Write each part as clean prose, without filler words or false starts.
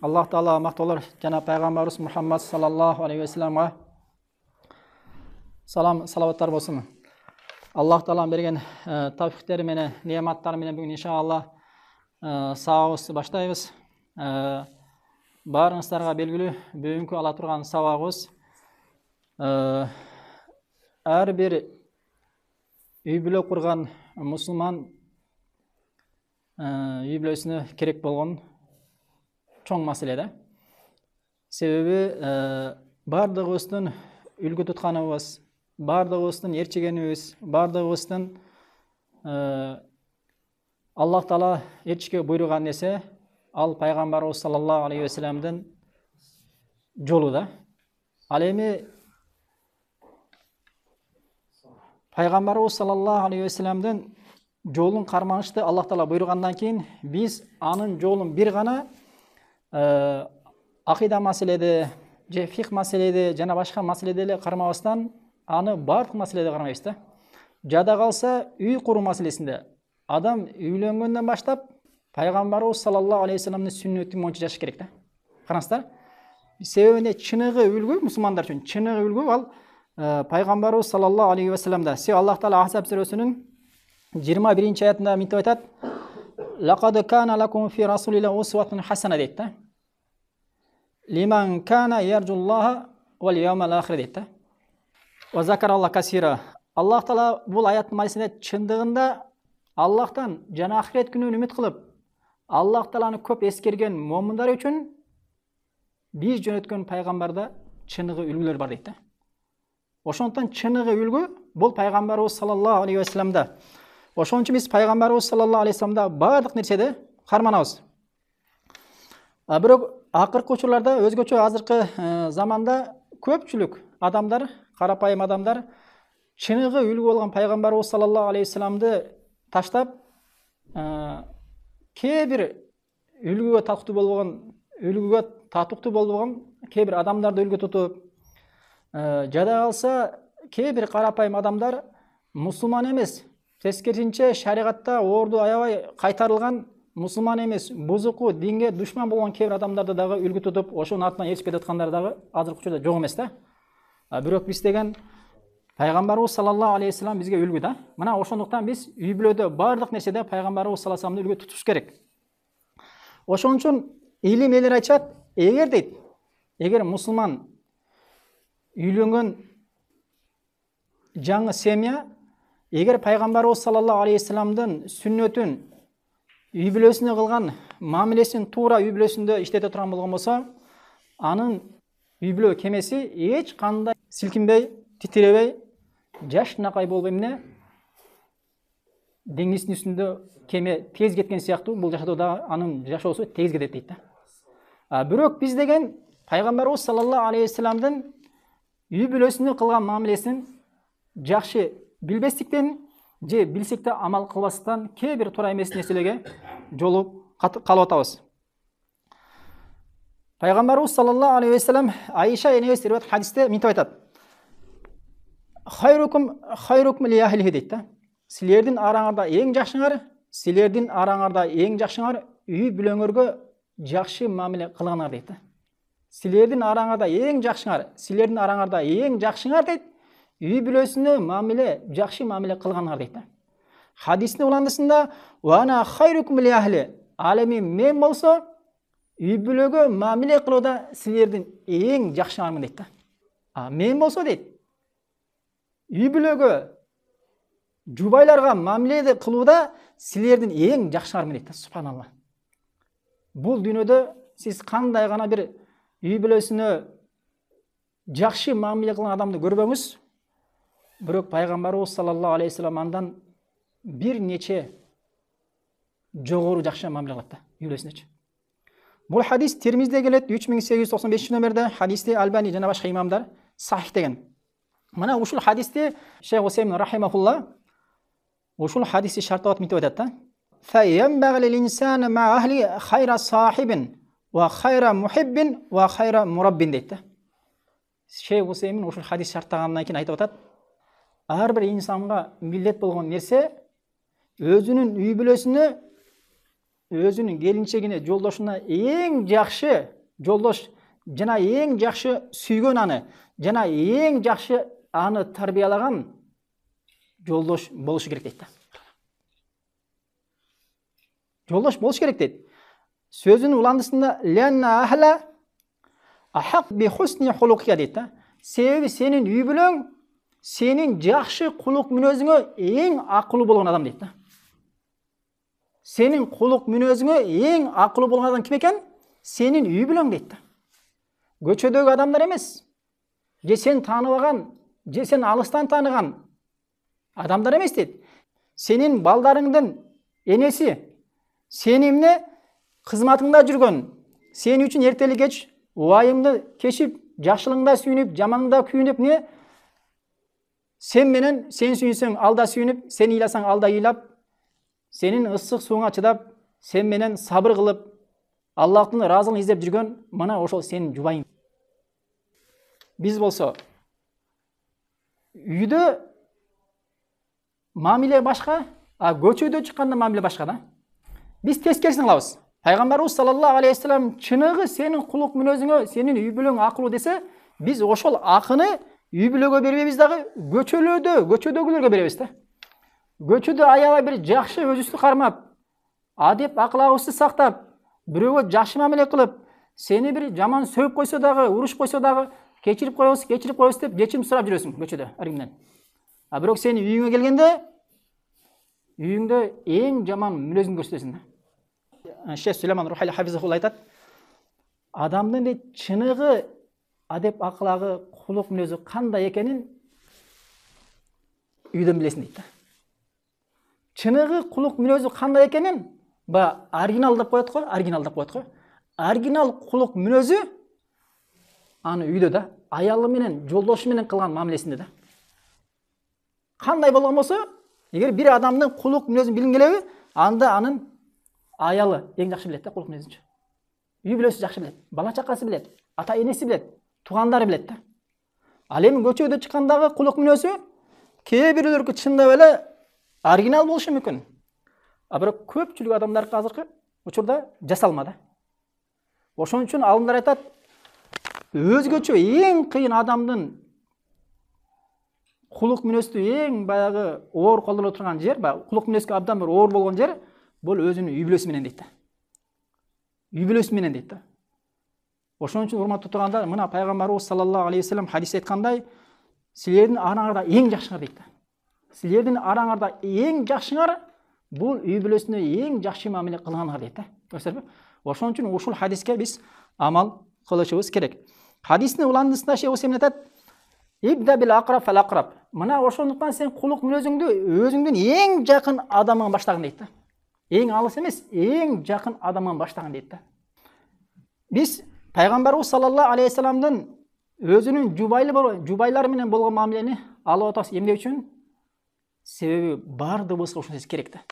Аллах Таала мақтаулар жана пайғамбарымыз Мұхаммад саллаллаху алейхи вассаламға салам салаваттар болсын. Аллах Таалам берген тауфиқтері менен, неаматтары менен бүгін иншалла сабағымызды баштайбыз. Барыңыздарға белгілі бүгінгі ала тұрған сабағымыз әрбір үй бүлө құрған мұсылман үй бүлөсүнө керек болгон чоң маселе да. Себеби бардыгыбыздын үлгү тутканыбыз, бардыгыбыздын ээрчигенибиз, бардыгыбыздын Аллах Таала ээрчишке буйруган нерсе ал пайгамбарыбыз саллаллаху алейхи вассаламдын жолу да. Ал эми пайгамбарыбыз саллаллаху алейхи вассаламдын жолун карманышты Аллах Таала буйругандан кийин биз анын жолун бир гана акыйда маселеде, же фих маселеде, жана башка маселеде эле кармабастан аны бардык маселеде кармайбыз да. Жада калса үй куруу маселесинде адам үйлөнгөндөн баштап пайгамбарыбыз саллаллаху алейхи вассаламдын сүннөтүн боюнча жашаш керек да. Караңыздар. Себебинде чыныгы үлгү мусулмандар үчүн чыныгы үлгү ал пайгамбарыбыз саллаллаху алейхи вассаламда. Аллах Таала Ахзаб сүрөсүнүн 21-аятында мынтип айтат: "Лакад кана лакум фи расулиллахи усватун хасана" дейт да. Лиман кана яржуллаха вал яумал ахир дейт да. Ва закараллах касира. Аллах Таала бул аяттын маанисинде чындыгында Аллахтан жана ахирет күнүн үмүт кылып, Аллах Тааланы көп эскерген момундар үчүн биз жөнөткөн пайгамбарда чыныгы үлгүлөр бар дейт да. Ошондон чыныгы үлгү бул пайгамбарыбыз саллаллаху алейхи вассаламда. Ошон үчүн биз пайгамбарыбыз саллаллаху алейхи вассаламда бардык нерседе карманабыз. Бирок акыркы учурларда өзгөчө азыркы заманда көпчүлүк адамдар, карапайым адамдар чыныгы үлгү болгон пайгамбарыбыз саллаллаху алейхи вассаламды таштап, кээ бир үлгүгө татыктуу болбогон кээ бир адамдарды үлгү тутуп, жада калса кээ бир карапайым адамдар мусулман эмес, тескерисинче шариатта орду аябай кайтарылган мусулман эмес, бузуку, динге душман болгон кээ бир адамдарды дагы үлгү тутуп, ошонун артынан ээрчип кетаткандар дагы азыркы учурда жок эмес да. Бирок биз деген пайгамбарыбыз саллаллаху алейхи вассалам бизге үлгү да. Мына ошондуктан биз үй бүлөдө бардык нерседе пайгамбарыбыз саллаллаху алейхи вассаламды үлгү тутуш керек. Ошон үчүн илим элер айтат, эгер мусулман үйлөнгөн жаңы семья эгер пайгамбарыбыз саллаллаху алейхи вассаламдын сүннөтүн үй бүлөсүнө кылган мамилесин туура үй бүлөсүндө иштете турган болгон болсо, анын үй бүлө кемеси эч кандай силкинбей, титиребей, жашнакай болбой эмне деңиздин үстүндө кеме тез кеткен сыяктуу бул жашоодо да анын жашоосу тез кетет дейт да. Бирок биз деген пайгамбарыбыз саллаллаху алейхи вассаламдын үй бүлөсүнө кылган мамилесин жакшы билбестиктен же билсек да амал кылбастан кээ бир туура эмес нерселерге жолугуп калып атабыз. Пайгамбарыбыз саллаллаху алейхи вассалам Айша энебиз риwayat хадисте мынтип айтат: "Хайрукум ли ахлихи" дейт да. Силердин араңарда эң жакшыңар үй бүлөңөргө жакшы мамиле кылганыңар дейт да. Силердин араңарда эң жакшыңар дейт, үй бүлөсүнө мамиле, жакшы мамиле кылганыңар дейт да. Хадистин уландысында "Ва ана хайрукум ли ахли", ал эми мен болсо үй бүлөгө мамиле кылууда силердин эң жакшыңармын дейт да. Мен болсо дейт, үй бүлөгө жубайларга мамиле кылууда силердин эң жакшыңармын дейт да. Субханалла. Бул дүйнөдө сиз кандай гана бир үй бүлөсүнө жакшы мамиле кылган адамды көрбөңүз, бирок пайгамбарыбыз саллаллаху алейхи вассалам андан бир нече жогору жакшы мамиле кылат да үй бүлөсүнөчү. Бул хадис Тирмизде келет, 3895 номерде. Хадисти Албани жана башка имамдар сахих деген. Мына ушул хадисти Шейх Усеймин рахимахулла ушул хадисти шарттап мынтип айтат да: "Файянбагъи лил-инсани ма ахли хайра сахибин ва хайра мухиббин ва хайра мураббин" дейт да. Шейх Усеймин ушул хадис шарттагандан кийин айтып атат: ар бир инсанга милдет болгон нерсе өзүнүн үй бүлөсүнө өзүнүн келинчегине, жолдошуна эң жакшы жолдош жана эң жакшы сүйгөн аны жана эң жакшы аны тарбиялаган жолдош болушу керек дейт. Жолдош болуш керек дейт. Сөзүнүн уландысында ленна ахла ахак би хусни хулукия дейт. Себеби сенин үй бүлөң сенин жакшы кулук мүнөзүңө эң акылуу болгон адам дейт. Сенин кулук мүнөзүңө эң акылуу болгон адам ким экен? Сенин үй бүлөң дейт. Көчөдөгү адамдар эмес. Же сен тааныбаган, же сен алыстан тааныган адамдар эмес дейт. Сенин балдарыңдын энеси, сени эмне кызматыңда жүргөн, сен үчүн эртели кеч убайыңды кешип, жакшылыгыңда сүйүнүп, жаманыңда күйүнүп, не сен менен сен сүйүнсөң алда сүйүнүп, сен ыйласаң алда ыйлап, сенин ысык сууңа чыдап, сен менен сабыр кылып, Аллахтын ыраазылыгын издеп жүргөн мына ошол сенин жубайың. Биз болсо үйдө мамиле башка, а көчөдө чыкканда мамиле башка да. Биз тескерисин кылабыз. Пайгамбарыбыз саллаллаху алейхи вассалам чыныгы сенин кулук мүнөзүңө, сенин үй бүлөң акылуу десе, биз ошол акыны үй бүлөгө бербейбиз дагы, көчөдөгүлөргө беребиз да. Көчөдө аябай бир жакшы өзүбүздү кармап, адеп аклагыбызды сактап, бирөөгө жакшы мамиле кылып, сени бир жаман сөөп койсо дагы, уруш койсо дагы, кечирип коебуз деп кечирим сурап жүрөсүң көчөдө ар кимден. А бирок сени үйүңө келгенде үйүңдө эң жаман мүнөзүңдү көрсөтөсүң да. Шейх Сулейман Рухайли хафизахулла айтат, адамдын дейт чыныгы адеп аклагы, кулук мүнөзү кандай экенин үйдөн билесиң дейт да. Чыныгы кулук мүнөзү кандай экенин оригинал деп коет го. Оригинал кулук мүнөзү аны үйдө да, аялы менен, жолдошу менен кылган мамилесинде да. Кандай болгон болсо, эгер бир адамдын кулук мүнөзүн билгиң келеби, анда анын аялы эң жакшы билет да кулук мүнөзүн. Үй бүлөсү жакшы билет, бала чакасы билет, ата энеси билет, туугандары билет да. Ал эми көчөдө чыккандагы кулук мүнөзү кээ бирөөлөргө чындап эле оригинал болушу мүмкүн. А бирок көпчүлүк адамдар азыркы учурда жасалма да. Ошон үчүн алымдар айтат, өзгөчө эң кыйын адамдын кулук мүнөздү эң баягы оор колдоно турган жер, кулук мүнөзгө абдан бир оор болгон жер, бул өзүнүн үй бүлөсү менен дейт да. Үй бүлөсү менен дейт да. Ошон үчүн урматтуу тургандар, мына пайгамбарыбыз саллаллаху алейхи вассалам хадисте айткандай, силердин араңарда эң жакшыңар дейт да. Силердин араңарда эң жакшыңар бул үй бүлөсүнө эң жакшы мамиле кылганыңар дейт да. Көрсөтпү? Ошон үчүн ушул хадиске биз амал кылышыбыз керек. Хадистин уландысында Шейх Усеймин айтат, ибда бил акраб фал акраб. Мына ошондуктан сен кулук мүнөзүңдү өзүңдүн эң жакын адамыңан баштагын дейт да. Эң алыс эмес, эң жакын адамыңан баштагын дейт да. Биз пайгамбарыбыз саллаллаху алейхи вассаламдын өзүнүн жубайлары менен болгон мамилени алып атабыз эмне үчүн? Себеби бардыгыбызга ушул нерсе керек да.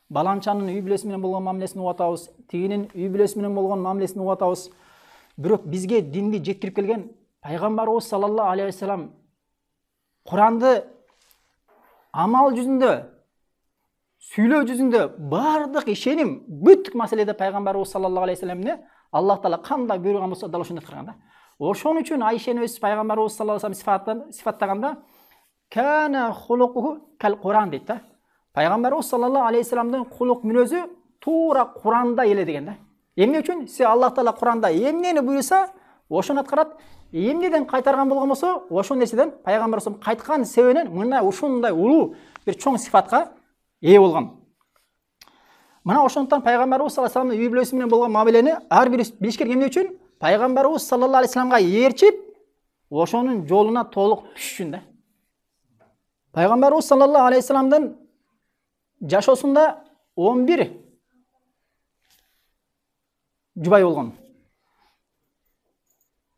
Баланчанын үй бүлөсү менен болгон мамилесин угуп атабыз, тигинин үй бүлөсү менен болгон мамилесин угуп атабыз. Бирок бизге динди жеткирип келген пайгамбарыбыз саллаллаху алейхи вассалам Куранды амал жүзүндө, сүйлөө жүзүндө бардык ишеним, бүт маселеде пайгамбарыбыз саллаллаху алейхи вассалам Аллах Таала кандай буйруган болсо дал ошондой кылган да. Ошон үчүн Айша энебиз пайгамбарыбыз саллаллаху алейхи вассалам сифаттаганда кана хулукуху кал Куран дейт да. Пайгамбарыбыз саллаллаху алейхи вассаламдын кулук мүнөзү туура Куранда эле деген да. Эмне үчүн? Аллах Таала Куранда эмнени буйруса, ошону аткарат. Эмнеден кайтарган болгон болсо, ошол нерседен пайгамбарыбыз кайткан себебинен мына ушундай улуу бир чоң сифатка ээ болгон. Мына ошондуктан пайгамбарыбыз саллаллаху алейхи вассаламдын үй бүлөсү менен болгон мамилени ар бир билиш керек. Эмне үчүн? Пайгамбарыбыз саллаллаху алейхи вассаламга ээрчип, ошонун жолуна толук түшүшүн да. Пайгамбарыбыз саллаллаху алейхи вассаламдын жашоосунда 11 жубай болгон.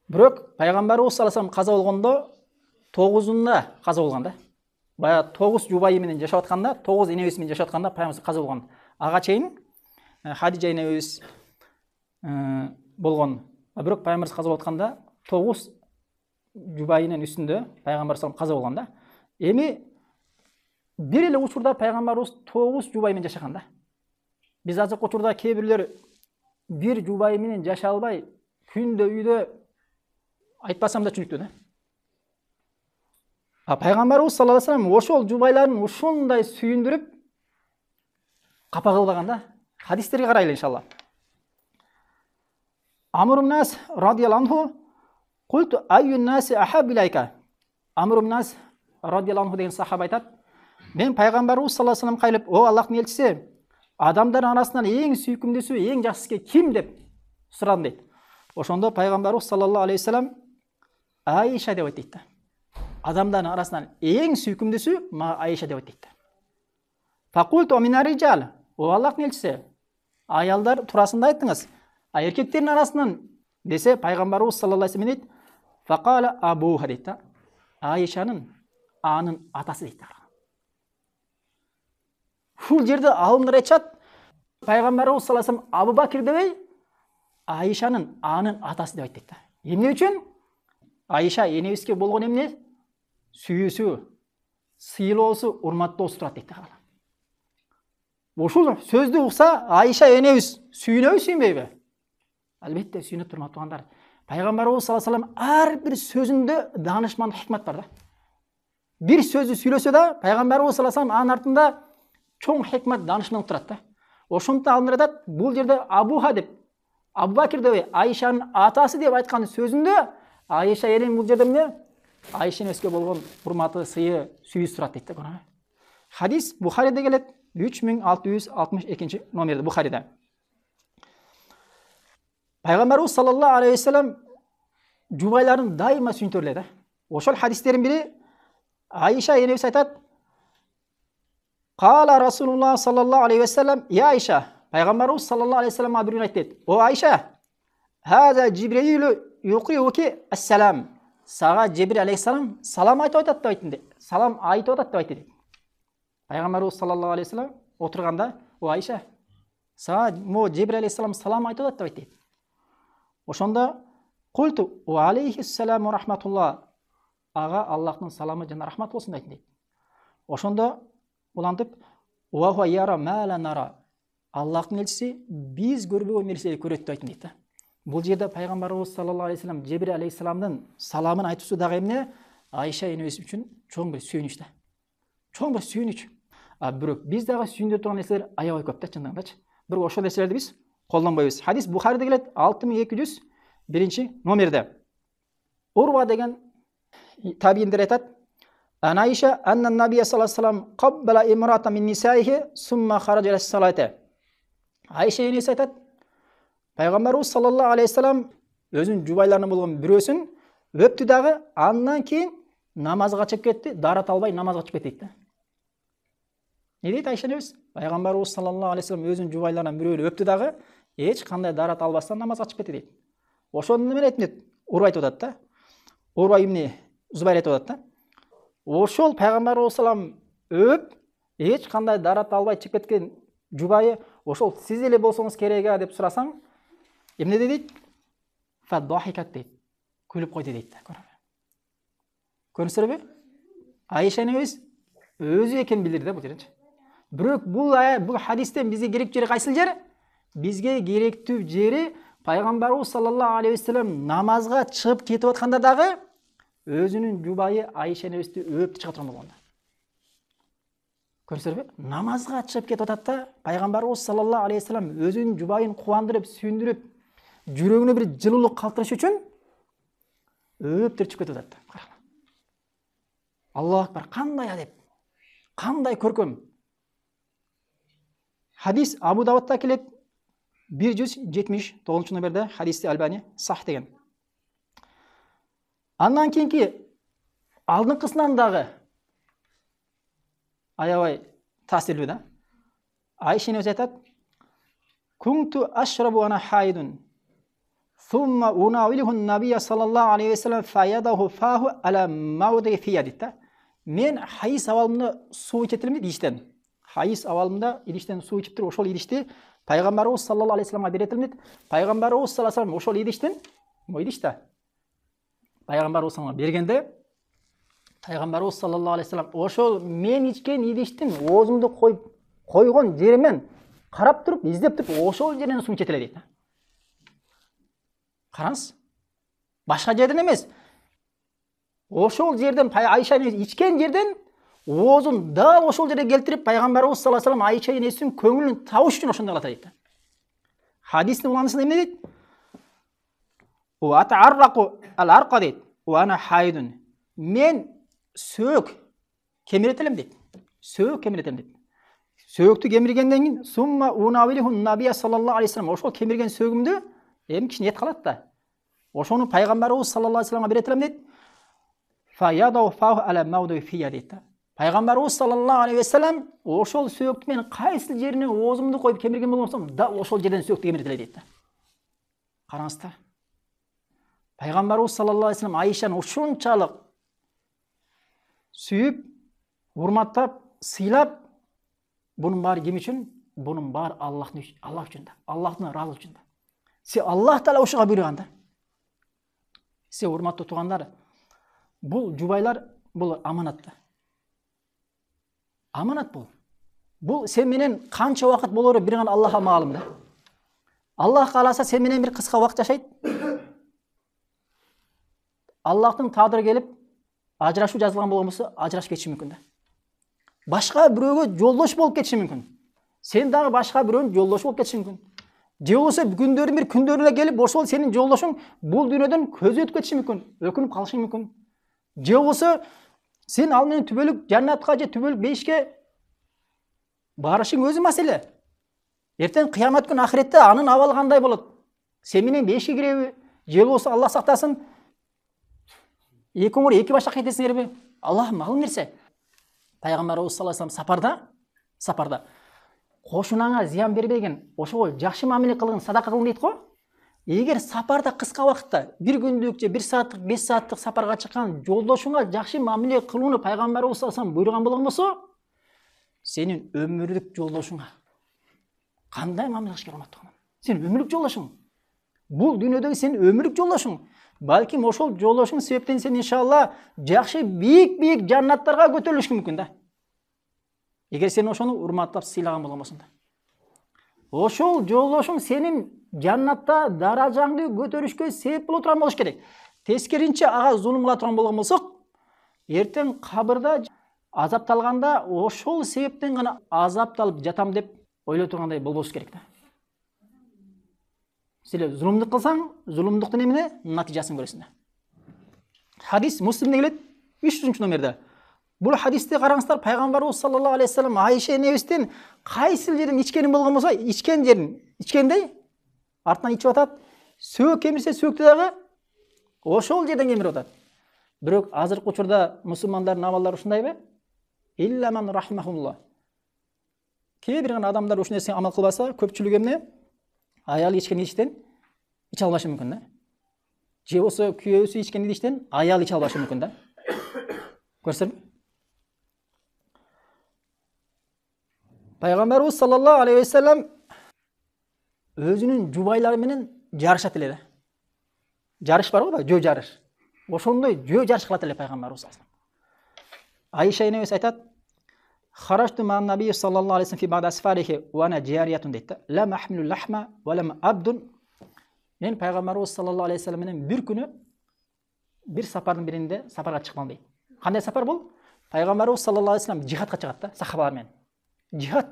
Бирок пайгамбарыбыз саллаллаху алейхи вассалам каза болгондо 9-унда каза болгон да. Бая 9 жубайы менен жашап атканда, 9 энебиз менен жашап атканда пайгамбарыбыз каза болгон. Ага чейин Хадижа энебиз болгон. Бирок пайгамбарыбыз каза болуп атканда 9 жубайынын үстүндө пайгамбарыбыз каза болгон да. Эми бир эле учурда пайгамбарыбыз 9 жубай менен жашаган да. Биз азыркы учурда кээ бирлер бир жубайы менен жашай албай, күндө үйдө айтпасам да түшүнүктүү да. Пайгамбарыбыз саллаллаху алейхи вассалам ошол жубайларын ушундай сүйүндүрүп капа кылбаган да. Хадистерге карайлы иншалла. Амр ибн Нас радияллаху анху культу айюн наси ахаб илайка. Амр ибн Нас радияллаху анху деген сахаба айтат, мен пайгамбарыбыз саллаллаху алейхи вассаламга кайлып, о Аллахтын элчиси, адамдардын арасынан эң сүйкүмдүүсү, эң жакшысы ким деп сурадым дейт. Ошондо пайгамбарыбыз саллаллаху алейхи вассалам Айша деп айтты. Адамдардын арасынан эң сүйкүмдүүсү мага Айша деп айтты. Факульту мин ариджал. О Аллахтын элчиси, аялдар турасында айттыңыз. Эркектердин арасынан десе пайгамбарыбыз саллаллаху алейхи вассалам дейт, факала абуха дейт. Айшанын анын атасы дейт. Шул жерде алымдар айтышат, пайгамбарыбыз саллаллаху алейхи вассалам Абу Бакир дебей, Айшанын анын атасы деп айтты. Эмне үчүн? Айша энебизге болгон эмне? Сүйүүсү, сыйлоосу, урматтоосу турат дейт. Ошол сөздү укса, Айша энебиз сүйүнөбү, сүйүнбөйбү? Албетте сүйүнүп турмак туугандар. Пайгамбарыбыз саллаллаху алейхи вассалам ар бир сөзүндө даанышман хикмат бар да. Бир сөздү сүйлөсө да, пайгамбарыбыз саллаллаху алейхи вассалам анын артында чоң хикмат, даанышман турат да. Ошондуктан алымдар айтат, бул жерде Абуха деп, Абу Бакир деп, Айшанын атасы деп айткан сөзүндө Айша энем бул жерде эмне? Айша энебизге болгон урматы, сыйы, сүйүүсү турат дейт да. Хадис Бухариде келет, 3662 номерде Бухариде. Пайгамбарыбыз саллаллаху алейхи вассалам жубайларын дайыма сүйүнтөрлөйт да. Ошол хадистердин бири Айша энебиз айтат, Кала Расулуллах саллаллаху алейхи вассалам, я Айша, пайгамбарыбыз саллаллаху алейхи вассалам бир күн айтты, о Айша, хаза Жибрилу юқиуки ассалам. Сага Жибрил алейхиссалам салам айтып атат деп айтты. Салам айтып атат деп айтты. Пайгамбарыбыз саллаллаху алейхи вассалам отурганда, о Айша, сага Жибрил алейхиссалам салам айтып атат деп айтты. Ошондо культу ва алейхиссалам ва рахматуллах. Ага Аллахтын саламы жана рахмат болсун дейт. Ошондо улантып, ва хуа яра ма ла нара. Аллахтын элчиси биз көрбөгөн нерселерди көрөт деп айтты. Бул жерде пайгамбарыбыз саллаллаху алейхи вассалам Жибрил алейхиссаламдын саламын айтуусу дагы эмне? Айша энебиз үчүн чоң бир сүйүнүч да. Чоң бир сүйүнүч. Бирок биз дагы сүйүндүрө турган нерселер аябай көп да, чындыгындачы. Бирок ошол нерселерди биз колдонбойбуз. Хадис Бухариде келет, 6201 номерде. Урва деген табииндер айтат, Айша анна набия саллаллаху алейхи вассалам каббала имрата мин нисаихи сумма хараджа ила салати. Айша энебиз айтат, пайгамбарыбыз саллаллаху алейхи вассалам өзүнүн жубайларынан болгон бирөөсүн өптү дагы, андан кийин намазга чыгып кетти, дарат албай намазга чыгып кетти дейт. Не дейт Айша энебиз? Пайгамбарыбыз саллаллаху алейхи вассалам өзүнүн жубайларынан бирөөлү өптү дагы, эч кандай дарат албастан намазга чыгып кетти дейт. Ошону менен айтты, Урва айтып атат да. Урва ибн Зубайр айтып атат да. Ошол пайгамбарыбыз саллаллаху өп, эч кандай дарат албай чыгып кеткен жубайы, ошол сиз эле болсоңуз керек деп сурасаң, эмне дейт? Фаддахикат дейт. Күлүп койду дейт. Көрүнсүрбү? Айша энебиз өзү экен билдирди да бул жерде. Бирок бул хадистен бизге керек жери кайсыл жер? Бизге керектүү жери пайгамбарыбыз саллаллаху алейхи вассалам намазга чыгып кетип атканда дагы өзүнүн жубайы Айша энебизди өп чыга турган болгон. Көрүнсүрбү? Намазга чыгып кетип атат да, пайгамбарыбыз саллаллаху алейхи вассалам өзүнүн жубайын кубандырып, сүйүндүрүп, жүрөгүнө бир жылуулук калтырыш үчүн өп чыгып кетип атат. Аллаху акбар, кандай адеп, кандай көркөм. Хадис Абу Давудта келет, 179 номерде хадисти Албани сах деген. Андан кийинки алдыңкысынан дагы аябай таасирлүү да. Айша энебиз айтат, кунту ашрабу ана хайдун сумма унавилуху набия саллаллаху алейхи вассалам фаядаху фаху ала мауди фиядитта. Мен хайыз абалымда суу ичет элем иштен. Хайыз абалымда идиштен суу ичип туруп, ошол идишти пайгамбарыбыз саллаллаху алейхи вассаламга берет элем. Пайгамбарыбыз саллаллаху алейхи вассалам ошол идиштен, идишта пайгамбарыбыз саллаллаху бергенде, пайгамбарыбыз саллаллаху алейхи вассалам ошол мен ичкен идиштин оозумду койгон жеримен Қарап тұрып, іздеп тұрып, ошол жерден су кетеле дейді. Қараңыз. Башқа жерден емес. Ошол жерден, Айша ичкен жерден оозун дал ошол жерге келтирип, пайгамбарыбыз саллаллаху алейхи вассалам Айша энесинин көңүлүн табыш үчүн ошондой кылат дейт. Хадистин уланысында эмне дейт? Ва атаррaqu al-arqa дейт. Ва ана хайдун. Мен сөөк кемиретелем дейт. Сөөк кемиретелем дейт. Сөөктү кемиргенден кийин сумма унавилиху набия саллаллаху алейхи вассалам, ошол кемирген сөөгүмдү эми кичине эт калат да. Ошону пайгамбарыбыз саллаллаху алейхи вассаламга беретелем дейт. Фа ядау фаху ала мауду фия дейт. Пайгамбарыбыз саллаллаху алейхи вассалам ошол сөөктү мен кайсы жерине оозумду коюп кемирген болсом, дал ошол жерден сөөктү кемиретеле дейт. Караңыздар. Пайгамбарыбыз саллаллаху алейхи вассалам Айшаны ушунчалык сүйүп, урматтап, сыйлап, bunun bari kim için? Bunun bari Allah için de. Allah'ın razı için de. Se Allah Teala uşuğa buyurganda. Se hurmatlı tuğanlar, bu jubaylar bu amanatda. Amanat bu. Bu sen menen kança vakit bolor bir gana Allah'a ma'lum da. Allah kalasa sen menen bir kıska vakit yaşayt. Allah'ın tadırı gelip ajrasуу жазылган болмосо ажырашып кетиши мүмкүн да. Башка бирөөгө жолдош болуп кетиши мүмкүн. Сен дагы башка бирөөнүн жолдошу болуп кетиши мүмкүн. Же болбосо күндөрдүн бир күндөрүнө келип ошол сенин жолдошуң бул дүйнөдөн көзү өтүп кетиши мүмкүн, өкүнүп калышың мүмкүн. Же болбосо сен ал менен түбөлүк жаннатка же түбөлүк бейишке барышың өзү маселе. Эртең кыямат күнү ахиретте анын абалы кандай болот? Сен менен бейишке киреби? Же болбосо Аллах сактасын, эки оңор эки башка кетесиңерби? Аллах малын берсе. Пайгамбарыбыз саллаллаху алейхи вассалам сапарда кошунаңа зыян бербеген, ошого жакшы мамиле кылгын, садака кылгын дейт го. Эгер сапарда кыска убакытта, бир күндүк же 1 сааттык, 5 сааттык сапарга чыккан жолдошуңа жакшы мамиле кылууну пайгамбарыбыз саллаллаху алейхи вассалам буйруган болгон болсо, сенин өмүрлүк жолдошуңа кандай мамиле кылыш керек урматтуу? Сен өмүрлүк жолдошуң. Бул дүйнөдөгү сенин өмүрлүк жолдошуң. Балким ошол жолдошуң себептен сен иншалла жакшы бийик жаннаттарга көтөрүлүшүң мүмкүн да. Эгер сен ошону урматтап сыйлаган болгон болсоң да. Ошол жолдошуң сенин жаннатта даражаңды көтөрүшкө себеп боло турган болуш керек. Тескеринче ага зулум кыла турган болгон болсок, эртең кабырда азапталганда ошол себептен гана азапталып жатам деп ойлой тургандай болбош керек да. Силе зулумдук кылсаң, зулумдуктун эмне натыйжасын көрөсүң. Хадис Муслимде келет, 3-чү номерде. Бул хадисте караңыздар, пайгамбарыбыз саллаллаху алейхи вассалам Айша энебиздин кайсы жерден ичкени болгон болсо, ичкен жерин ичкендей артынан ичип атат. Сөөк кемирсе сөөктү дагы ошол жерден кемирип атат. Бирок азыркы учурда мусулмандардын абалдары ушундайбы? Илля ман рахимахуллах. Кээ бир гана адамдар ушул нерсеге амал кылбаса, көпчүлүгү эмне? Аял ичкен идиштен иче албашы мүмкүн да. Же болсо күйөөсү ичкен идиштен аял иче албашы мүмкүн да. Көрсөңүр. Пайгамбарыбыз саллаллаху алейхи вассалам өзүнүн жубайлары менен жарышат эле да. Жарыш бар го, жөө жарыш. Ошондой жөө жарыш кылат эле пайгамбарыбыз саллаллаху алейхи вассалам. Айша энебиз айтат: "Харашту ман набий саллаллаху алейхи вассалам фи бa'd asfarihi wa ana jariyatun" дейт. "Ла махмилу лахма ва лам абдун". Мен пайгамбарыбыз саллаллаху алейхи вассалам менен бир күнү бир сапардын биринде сапарга чыккан дейт. Кандай сапар бул? Пайгамбарыбыз саллаллаху алейхи вассалам жихадка чыгат да, сахабалар менен. Жихад.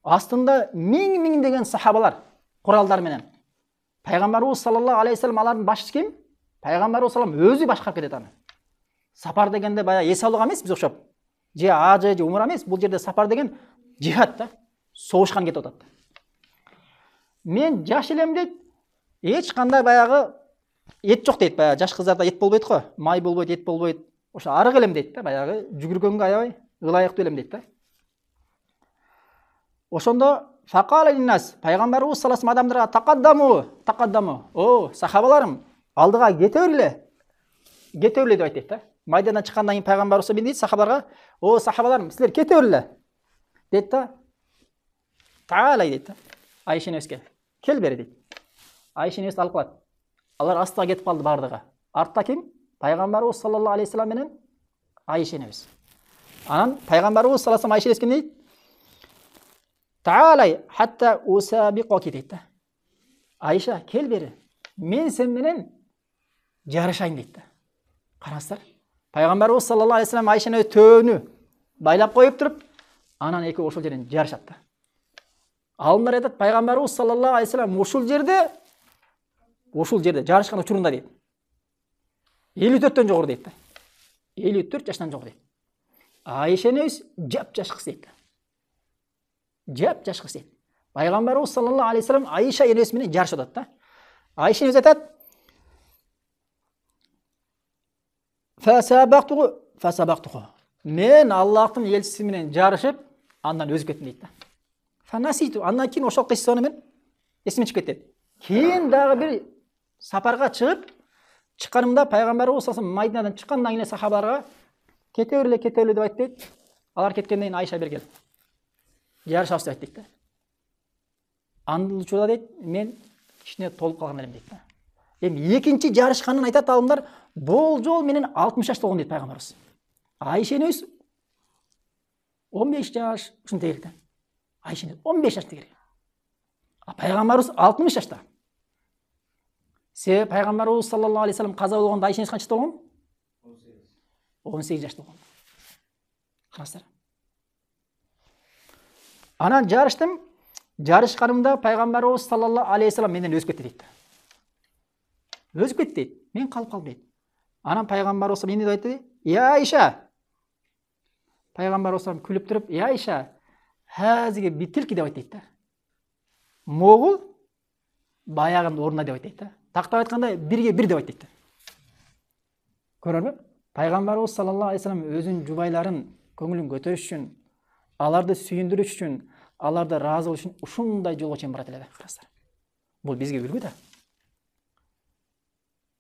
Астында миң деген сахабалар куралдар менен. Пайгамбарыбыз саллаллаху алейхи вассалам алардын башчысы ким? Пайгамбарыбыз саллаллаху алейхи вассалам өзү башкарып кетет аны. Сапар дегенде баягы эс алууга эмес, биз окшоп. Же ажы, же умра эмес, бул жерде сапар деген жихад да. Согушкан кетип атат. Мен жаш элем дейт, эч кандай баягы эт жок дейт, баягы жаш кыздарда эт болбойт го, май болбойт, эт болбойт. Ошо арык элем дейт да, баягы жүгүргөнгө аябай ылайыктуу элем дейт да. Ошондо факала линнас, пайгамбарыбыз саллаллаху алейхи вассалам адамдарга тақаддаму. О, сахабаларым, алдыга кете берле деп айтты да. Майдандан чыккандан кийин пайгамбарыбыз дейт сахабаларга: "О, сахабаларым, силер кете берле" дейт да. Таалай дейт да. Айша энебизге кел бери дейт. Айша энебиз алып калат. Алар астыга кетип калды бардыгы. Артта ким? Пайгамбарыбыз саллаллаху алейхи вассалам менен Айша энебиз. Анан пайгамбарыбыз саллаллаху алейхи вассалам Айша энебизге дейт: Таалай хатта усабиқоки дейді. Айша, кел бері. Мен сен менен жарышайын дейді. Қараңыздар. Пайғамбарымыз саллаллаху алейхи вассалам Айшаны төні байлап қойып тұрып, анан екі ошол жерден жарышатты. Алымдар айтады, пайғамбарымыз саллаллаху алейхи вассалам ошол жерде жарышқан учурунда дейді. 54-тен жоғары дейді. 54 жаштан жоғары дейді. Айшаны өз жап-жаш қыз дейді. Жап-жаш қыз дейді. Пайғамбарымыз саллаллаху алейхи вассалам Айша енесімен жарышып жатты. Айша өзі айтады, фасабақтуғу. Мен Аллахтың елшісімен жарышып, андан өзіп кеттім дейді. Фанаситу, андан кейін ошол қиссаны мен есіме шығып кетті. Кейін дағы бір сапарға шыққанымда пайғамбарымыз саллаллаху алейхи Мәдинадан шыққаннан кейін сахабаларға кете өрле деп айтты дейді. Алар кеткеннен кейін Айша бер кел. Жарышабыз деп айтты дейді. Андыл учурда дейді, мен кішкене толып қалған едім дейді. Эми екінші жарышқанын айтады алымдар, бұл жол менен 60 жаш толған дейді пайғамбарымыз. Айшаны өз 15 жаш ушундай келді. Айшаны 15 жашта керек. Пайғамбарымыз 60 жашта. Себебі пайғамбарымыз саллаллаху алейхи вассалам қаза болғанда Айшаны қаншта болған? 18 жашта болған. Қараңыздар. Анан жарыштым. Жарышқанымда пайғамбарымыз саллаллаху алейхи вассалам менен өзіп кетті дейді. Өзіп кетті дейді. Мен қалып қалдым дейді. Анан пайғамбарымыз мен де айтты, "Я Айша." Пайғамбарымыз күліп тұрып, "Я Айша, хазиге битилки" деп айтты дейді. Моғул баяғын орнына деп айтты дейді. Тақтап айтқанда бірге бір деп айтты дейді. Көрөр ме? Пайғамбарымыз саллаллаху алейхи вассалам өзінің жұбайларын көңілін көтеріш үшін, аларды сүйіндіріш үшін, аларды разы болуш үшін ушундай жолго чейин барат эле. Караңыздар. Бул бизге үлгү да.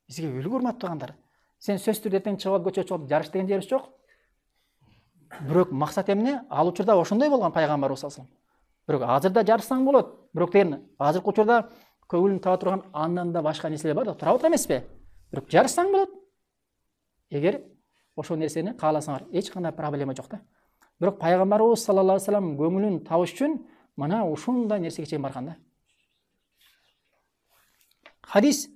Бизге үлгү урматтуу агындар. Сен сөз түрдө эртең чыгып көчөгө чыгып жарыш деген жерибиз жок. Бирок максат эмне? Ал учурда ошондой болгон пайгамбарыбыз саллаллаху алейхи вассалам. Бирок азырда жарышсаң болот. Бирок деген азыркы учурда көңүлүн таба турган андан да башка нерселер бар да, тура отура эмеспи? Бирок жарышсаң болот. Эгер ошол нерсени кааласаңар, эч кандай проблема жок да. Бирок пайгамбарыбыз саллаллаху алейхи вассалам көңүлүн табыш үчүн мына ушундай нерсеге чейин барган да. Хадис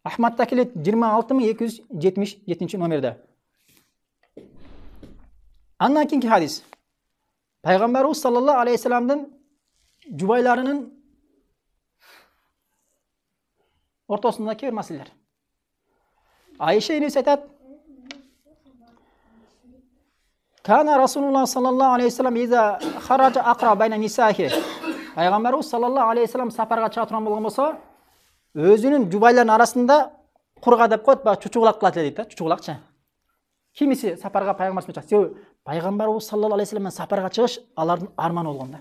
Ахмадта келет 26277 номерде. Андан кийинки хадис. Пайгамбарыбыз саллаллаху алейхи вассаламдын жубайларынын ортосундагы бир маселелер. Айша энес айтат, Кана Расулуллах саллаллаху алейхи вассалам иза хаража акра байна нисахи. Пайгамбарыбыз саллаллаху алейхи вассалам сапарга чыга турган болгон болсо, өзүнүн жубайларынын арасында курга деп коет, баягы чучугулак кылат эле дейт да, чучугулакчы. Кимиси сапарга пайгамбарыбыз менен чыгат. Себеби пайгамбарыбыз саллаллаху алейхи вассалам менен сапарга чыгыш алардын арманы болгон да.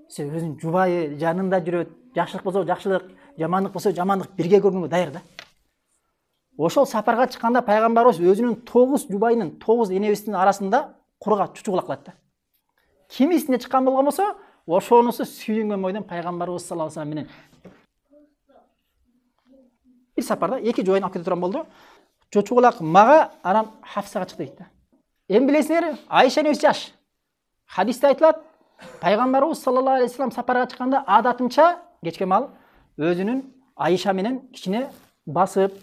Себеби өзүнүн жубайы жанында жүрөт, жакшылык болсо жакшылык, жамандык болсо жамандык бирге көргөнгө даяр да. Ошол сапарга чыкканда пайгамбарыбыз өзүнүн 9 жубайынын, 9 энебисинин арасында курга чучугулак кылат да. Кимисине чыккан болгон болсо, ошонусу сүйүнгөн бойдон пайгамбарыбыз саллаллаху алейхи вассалам менен бир сапарда эки жубайын алып кете турган болду. Чучугулак мага, анан Хафсага чыкты дейт да. Эми билесиңер, Айша энебиз жаш. Хадисте айтылат, пайгамбарыбыз саллаллаху алейхи вассалам сапарга чыкканда адатынча кечке мал өзүнүн Айша менен кичине басып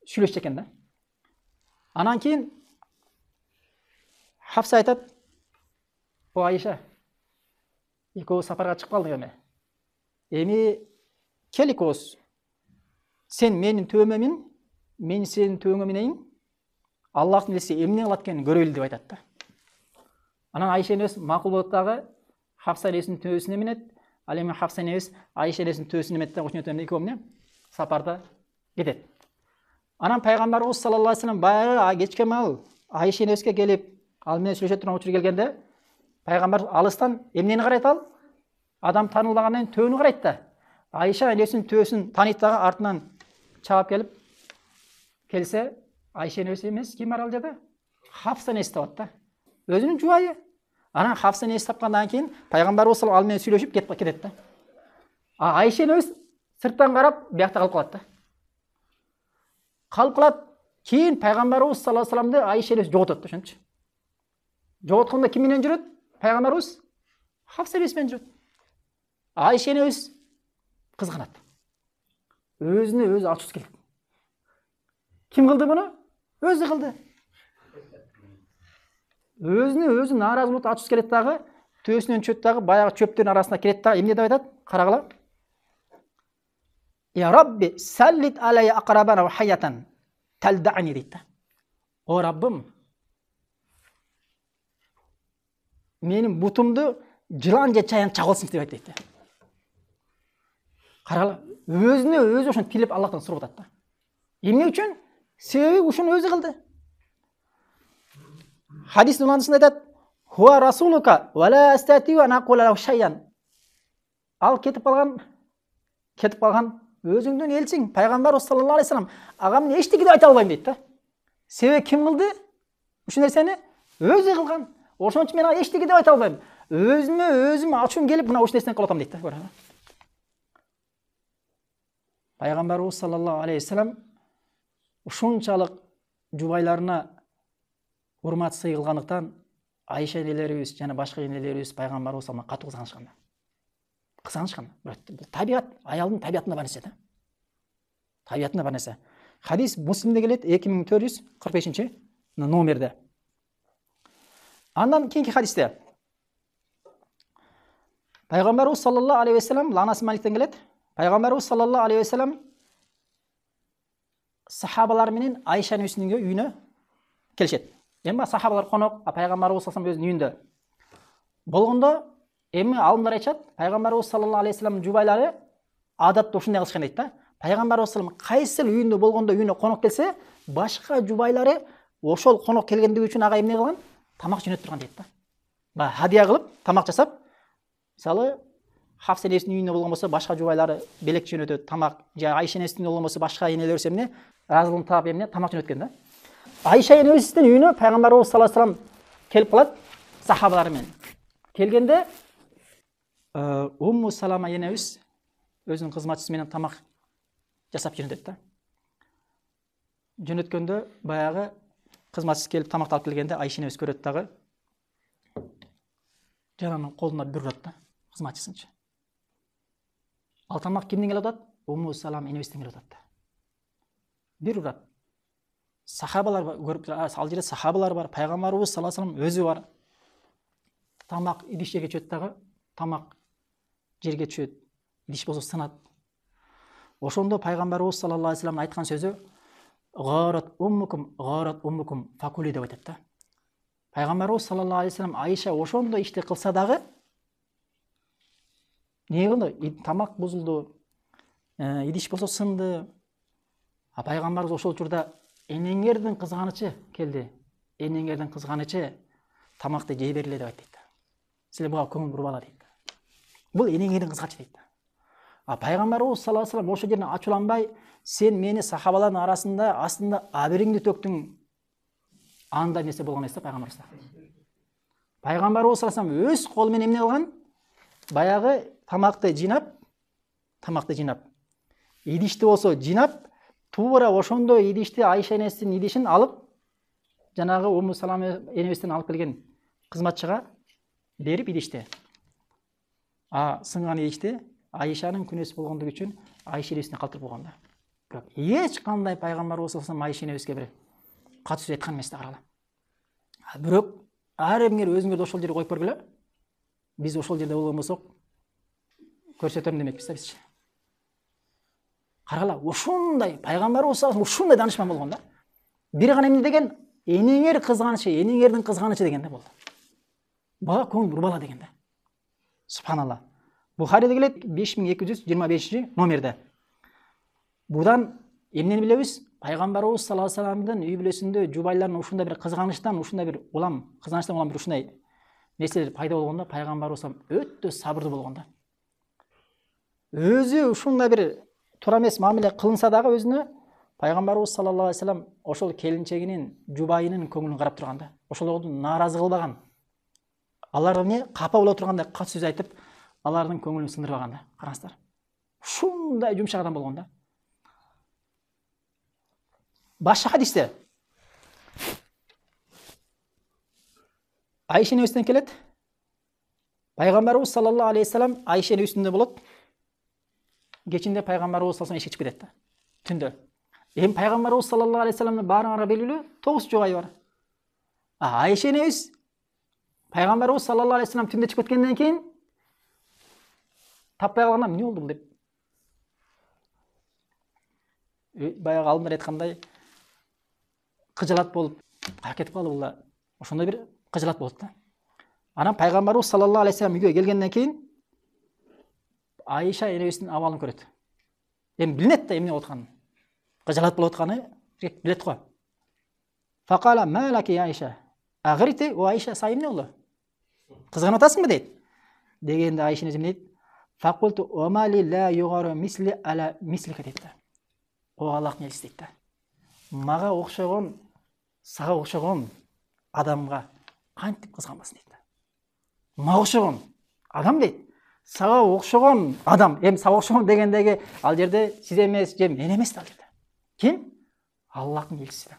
сүйлөшчү экен да. Анан кийин Хафса айтат, "О Айша, экөөбүз сапарга чыгып калдык эми. Эми кел экөөбүз. Сен менин төбөмө мин, мен сенин төбөңө минейин. Аллахтын элчиси эмне кылат экенин көрөлү" деп айтат да. Анан Айша энебиз макул болот дагы Хафса энебиздин төбөсүнө минет. Ал эми Хафса энебиз Айша энебиздин төбөсүнө минет да, ошондой экөөбү эмне сапарда кетет. Анан пайгамбарыбыз саллаллаху алейхи вассалам баягы кечке мал Айша энебизге келип, ал менен сүйлөшө турган учур келгенде, пайгамбар алыстан эмнени карайт ал? Адам таанылбагандан кийин төбөнү карайт да. Айша энебиздин төбөсүн тааныйт дагы, артынан чабап келип келсе, Айша энебиз эмес, ким бар ал жерде? Хафса энебиз табат да. Өзүнүн жубайы. Анан Хафса энебиз тапкандан кийин пайгамбарыбыз ал менен сүйлөшүп кетет да. Айша энебиз сырттан карап, биякта калып калат да. Калып калат. Кийин пайгамбарыбыз саллаллаху алейхи вассаламды Айша энебиз жоготот да, ошончу. Жоготкондо ким менен жүрөт? Пайгамбарыбыз Хafsa энесімен жүреді. Айша энебиз қызғанады. Өзіне өзі ашқысы келеді. Кім қылды бұны? Өзі қылды. Өзіне өзі наразы болып ашқысы келеді дағы, төсінен түседі дағы, баяғы чөптердің арасына келеді дағы, емне деп айтады? Қарағыла. Я Рабби, саллит алайя ақрабана ва хаятан талдани дейді. О Раббым, менің бұтымды жылан же чаян чағылсын деп айтты. Қарағыла, өзіне өзі үшін тілеп Аллахтан сұрап жатады. Емне үшін? Себебі үшін өзі қылды. Хадистің ұландысында айтады: "Хуа расулука ва ла астатиу ан aqula лау шайян." Ал кетіп қалған өзіңдің елшің, пайғамбар саллаллаху алейхи вассалам, ағам ештеңе де айта алмаймын дейді. Себебі кім қылды? Үшін нәрсені өзі қылған. Ошон үчүн мен ештеңе де айта алмаймын. Өзіме өзім ашуым келіп, мына осы нәрсені қылып жатамын дейді. Пайғамбарыбыз саллаллаху алейхи вассалам ушунчалык жубайларына урмат сый кылгандыктан Айша энелерибиз жана башка энелерибиз пайгамбарыбыз саллаллаху алейхи вассаламга катуу кызганышкан. Бул табиат, аялдын табиатында бар нерсе да. Табиатында бар нерсе. Хадис Муслимде келет 2445 номерде. Андан кийинки хадисте пайгамбарыбыз саллаллаху алейхи вассалам Анас Маликтен келет. Пайгамбарыбыз саллаллаху алейхи вассалам сахабалар менен Айша энебиздин үйүнө келишет. Эми сахабалар конок, пайгамбарыбыз саллаллаху алейхи вассалам өзүнүн үйүндө болгондо, эми алымдар айтышат, пайгамбарыбыз саллаллаху алейхи вассалам жубайлары адатта ушундай кылышкан дейт да. Пайгамбарыбыз саллаллаху алейхи вассалам кайсыл үйүндө болгондо үйүнө конок келсе, башка жубайлары ошол конок келгендиги үчүн ага эмне кылган? Тамак жөнөтүп турган дейт да. Хадия кылып, тамак жасап, мисалы Хafsa энесинин үйүндө болгон болсо, башка жубайлары белек жөнөтөт, тамак, же Айша энесинин болгон болсо, башка энелер эмне, разылын таап эмне, тамак жөнөткөн да. Айша энебиздин үйүнө пайгамбарыбыз саллаллаху алейхи вассалам келип калат сахабалары менен. Келгенде Умму Салама энебиз өзүнүн кызматчысы менен тамак жасап жөнөтөт да. Жөнөткөндө баягы кызматчысы келип тамакты алып келгенде Айша энебиз көрөт дагы, жананын колуна бир урат да, кызматчысынчы. Ал тамак кимден келип атат? Умму Салама энебизден келип атат. Бир урат. Сахабалар көрүп, ал жерде сахабалар бар, пайгамбарыбыз саллаллаху алейхи вассалам өзү бар. Тамак идиш жерге түшөт дагы, тамак жерге түшөт, идиш болсо сынат. Ошондо пайгамбарыбыз саллаллаху алейхи вассалам айткан сөзү гharат уммукум факули деп айтат да. Пайгамбарыбыз саллаллаху алейхи вассалам Айша ошондо ишти кылса дагы не кылды? Тамак бузулду, идиш болсо сынды. Пайгамбарыбыз ошол учурда энеңердин кызганычы келди. Энеңердин кызганычы тамакты жей бергиле деп айтты. Силер буга көңүл бурбала дейт. Бул энеңердин кызганычы дейт. Пайгамбарыбыз саллаллаху алейхи вассалам ошол жерден ачууланбай, сен мени сахабалардын арасында астында абириңди төктүң. Андай нерсе болгон эмес да пайгамбарыбызда. Пайгамбарыбыз саллаллаху алейхи вассалам өз колу менен эмне кылган? Баягы тамакты жыйнап, идишти болсо жыйнап, туура ошондо идишти Айша энесинин идишин алып, жанагы Умму Салама энебизден алып келген кызматчыга берип идишти. Сынган идишти Айшанын күнөөсү болгондугу үчүн Айша энебизине калтырып койгон да. Бирок эч кандай пайгамбарыбыз саллаллаху алейхи вассалам Айша энебизге бир кат сөз айткан эмес да, карагыла. Бирок ар эмиңер өзүңөрдү ошол жерге коюп көргүлө. Биз ошол жерде болгон болсок, көрсөтөм демекпиз да биз. Карагыла, ушундай пайгамбарыбыз ушундай данышман болгон да. Бир гана эмне деген? Энеңер кызганышы, энеңердин кызганычы деген да болду. Бага көңүл бурбала деген да. Субханалла. Бухариде келет 5225 номерде. Будан эмнени билебиз? Пайгамбарыбыз саллаллаху алейхи вассаламдын үй бүлөсүндө жубайлардын ушундай бир кызганычтан, ушундай бир кызганычтан улам бир ушундай нерселер пайда болгондо, пайгамбарыбыз өтө сабырдуу болгон да. Өзү ушундай бир туура эмес мамиле кылынса дагы өзүнө, пайгамбарыбыз саллаллаху алейхи вассалам ошол келинчегинин, жубайынын көңүлүн карап турган да. Ошолорду нааразы кылбаган. Алар эмне капа боло тургандай кат сөз айтып, алардын көңүлүн сындырбаган да. Караңыздар. Ушундай жумшак адам болгон да. Башка хадисте Айша энебизден келет. Пайғамбарыбыз саллаллаху алейхи вассалам Айшенің үстінде болады. Кечінде пайғамбарыбыз саллаллаху алейхи вассалам ешке кетеді. Түнде. Эми пайғамбарыбыз саллаллаху алейхи вассаламдын баарыңарга белгилүү 9 жубайы бар. Айшенебиз пайғамбарыбыз саллаллаху алейхи вассалам түнде чыгып кеткенден кийин таппай калганда эмне болду деп. Баягы алымдар айткандай кыжалат болуп кайда кетип калды бул да. Ошондой бир кыжалат болот да. Анан пайгамбарыбыз саллаллаху алейхи вассалам үйгө келгенден кийин Айша энебиздин абалын көрөт. Эми билинет да эмне болуп атканын. Кыжалат болуп атканы билет го. Факала малаки Айша. Агырите о Айша сай эмне болду? Кызганып атасыңбы дейт. Дегенде Айша эне дейт. Факулту омали ла югару мисли ала мислика дейт. О Аллахтын элчиси дейт да. Мага окшогон, сага окшогон адамга кантип кызганбасын дейт. Мага окшогон адам дейт. Сага окшогон адам. Эми сага окшогон дегендеги ал жерде сиз эмес, же мен эмес да ал жерде. Ким? Аллахтын элчиси.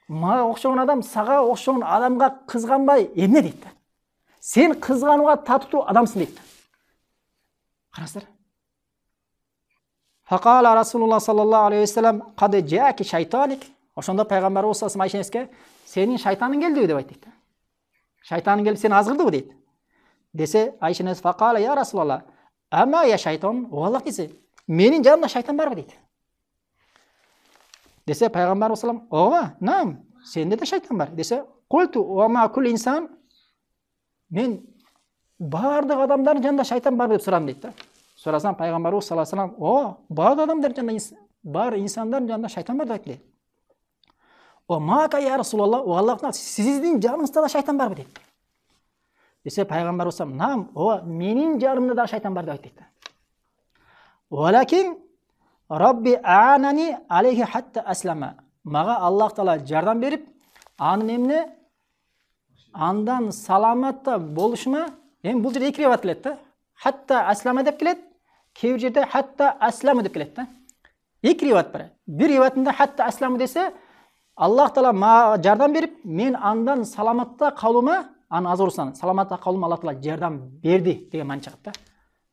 Мага окшогон адам сага окшогон адамга кызганбай эмне дейт. Сен кызганууга татуу адамсың дейт. Караңыздар. Факала Расулуллах саллаллаху алейхи вассалам кад жааки шайтаник. Ошондо пайгамбарыбыз саллаллаху алейхи вассалам Айшенеске сенин шайтаның келдиби деп айтты. Шайтаның келип сени азгырдыбы дейт. Десе Айшенес факала я Расулаллах. Ама я шайтан, о Аллах десе, менин жанымда шайтан барбы дейт. Десе пайгамбарыбыз саллаллаху алейхи вассалам, ооба, нам, сенде да шайтан бар. Десе, култу ва ма кул инсан, мен бардык адамдардын жанында шайтан бар деп сурадым дейт да. Сурасам пайгамбарыбыз саллаллаху алейхи вассалам, бардык адамдардын жанында бар инсандардын жанында шайтан бар деп айтты. О мака я Расулаллах, о Аллахтан сиздин жаныңызда да шайтан барбы дейт. Десе пайгамбарыбыз саллаллаху алейхи вассалам, нам, о менин жанымда да шайтан бар деп айтты дейт. Валакин Rabbi aanani aleyhi hatta aslama. Мага Аллах Таала жардам берип, анын эмне андан саламатта болушума, эми бул жерде эки риваят келет да. Хатта аслама деп келет, кээ бир жерде хатта аслама деп келет да. Эки риваят бар. Бир риваятында хатта аслама десе, Аллах Таала мага жардам берип, мен андан саламатта калуума, анын азырусунан саламатта калуума Аллах Таала жардам берди деген маани чыгат да.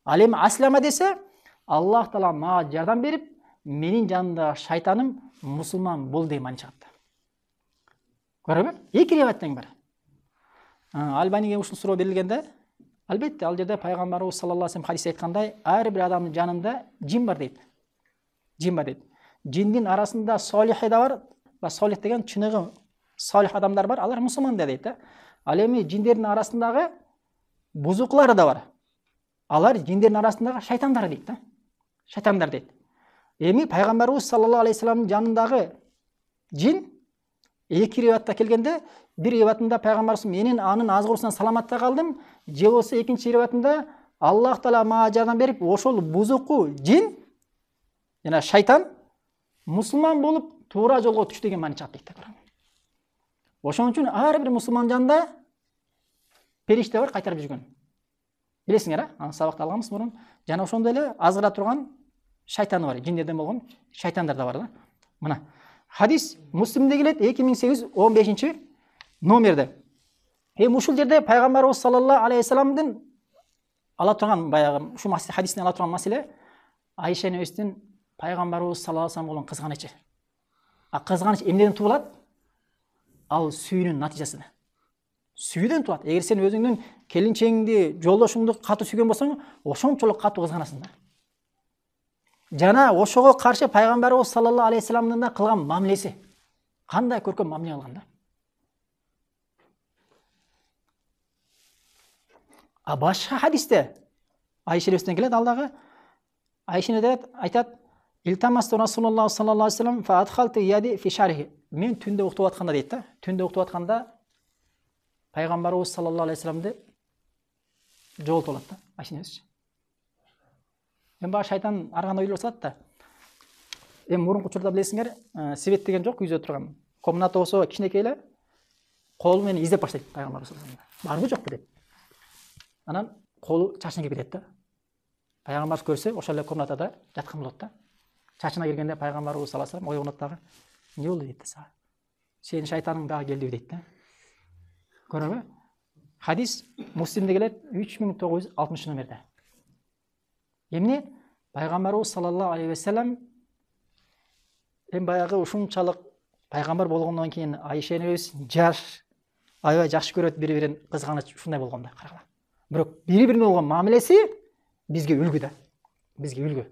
Ал эми аслама десе, Аллах Таала мага жардам берип, менин жанымда шайтаным мусулман бол деген маани чыгат. Көрөбү? Эки риваят тең бар. Альбаниге ушул суроо берилгенде, албетте ал жерде пайгамбарыбыз саллаллаху алейхи вассалам хадисте айткандай, ар бир адамдын жанында жин бар дейт. Жин бар дейт. Жиндин арасында солихи да бар, ва солих деген чыныгы солих адамдар бар, алар мусулман дейт да. Ал эми жиндердин арасындагы бузуклары да бар. Алар жиндердин арасындагы шайтандар дейт да. Шайтандар дейт. Эми пайгамбарыбыз саллаллаху алейхи вассаламдын жанындагы жин эки риваятта келгенде, бир риваятында пайгамбарыбыз менин анын азгырусунан саламатта калдым, же болсо экинчи риваятында Аллах Таала мага жардам берип, ошол бузуку жин жана шайтан мусулман болуп туура жолго түштү деген маани чыгат дейт. Ошон үчүн ар бир мусулман жанында периште бар кайтарып жүргөн. Билесиңер, аны сабакта алганбыз мурун. Жана ошондой эле азгыра турган шайтаны бар, жиндерден болгон шайтандар да бар да. Мына хадис Муслимде келет 2815 номерде. Эми ушул жерде пайгамбарыбыз саллаллаху алейхи вассаламдын ала турган баягы ушу хадистен ала турган маселе Айша энебиздин пайгамбарыбыз саллаллаху алейхи вассалам болгон кызганычы. Кызганыч эмнеден туулат? Ал сүйүүнүн натыйжасы. Сүйүүдөн туат. Эгер сен өзүңдүн келинчегиңди, жолдошуңду катуу сүйгөн болсоң, ошончолук катуу кызганасың да. Жана ошого каршы пайгамбарыбыз саллаллаху алейхи вассаламдын да кылган мамилеси. Кандай көркөм мамиле кылган да. Башка хадисте Айша энебизден келет, алдагы Айша эне айтат: "Илтамасту Расулуллах саллаллаху алейхи вассалам фа адхалту яди фи шархи." Мен түндө уктуп атканда дейт да. Түндө уктуп атканда пайгамбарыбыз саллаллаху алейхи вассаламды жоолтуп алат да, Айша энебиз. Эми баа шайтан ар кандай ойлор салат да. Эми мурунку учурда билесиңер, свет деген жок, үйдө турган. Комната болсо кичинекей эле, колу менен издеп баштайт пайгамбарыбыз саллаллаху алейхи вассалам. Барбы жокпу деп. Анан колу чачына кирип кетет да. Пайгамбарыбыз көрсө, ошол эле комнатада жаткан болот да. Чачына киргенде пайгамбарыбыз саллаллаху алейхи вассалам ойгонот дагы. Не болду дейт сага? Сенин шайтаның дагы келдиби дейт да. Көрөбү? Хадис Муслимде келет 3960 номерде. Эмне? Пайгамбарыбыз саллаллаху алейхи вассалам баягы ушунчалык пайгамбар болгондон кийин Айша энебиз аябай жакшы көрөт, бири-бирин кызганыч ушундай болгондо карагыла. Бирок бири-бирине болгон мамилеси бизге үлгү да. Бизге үлгү.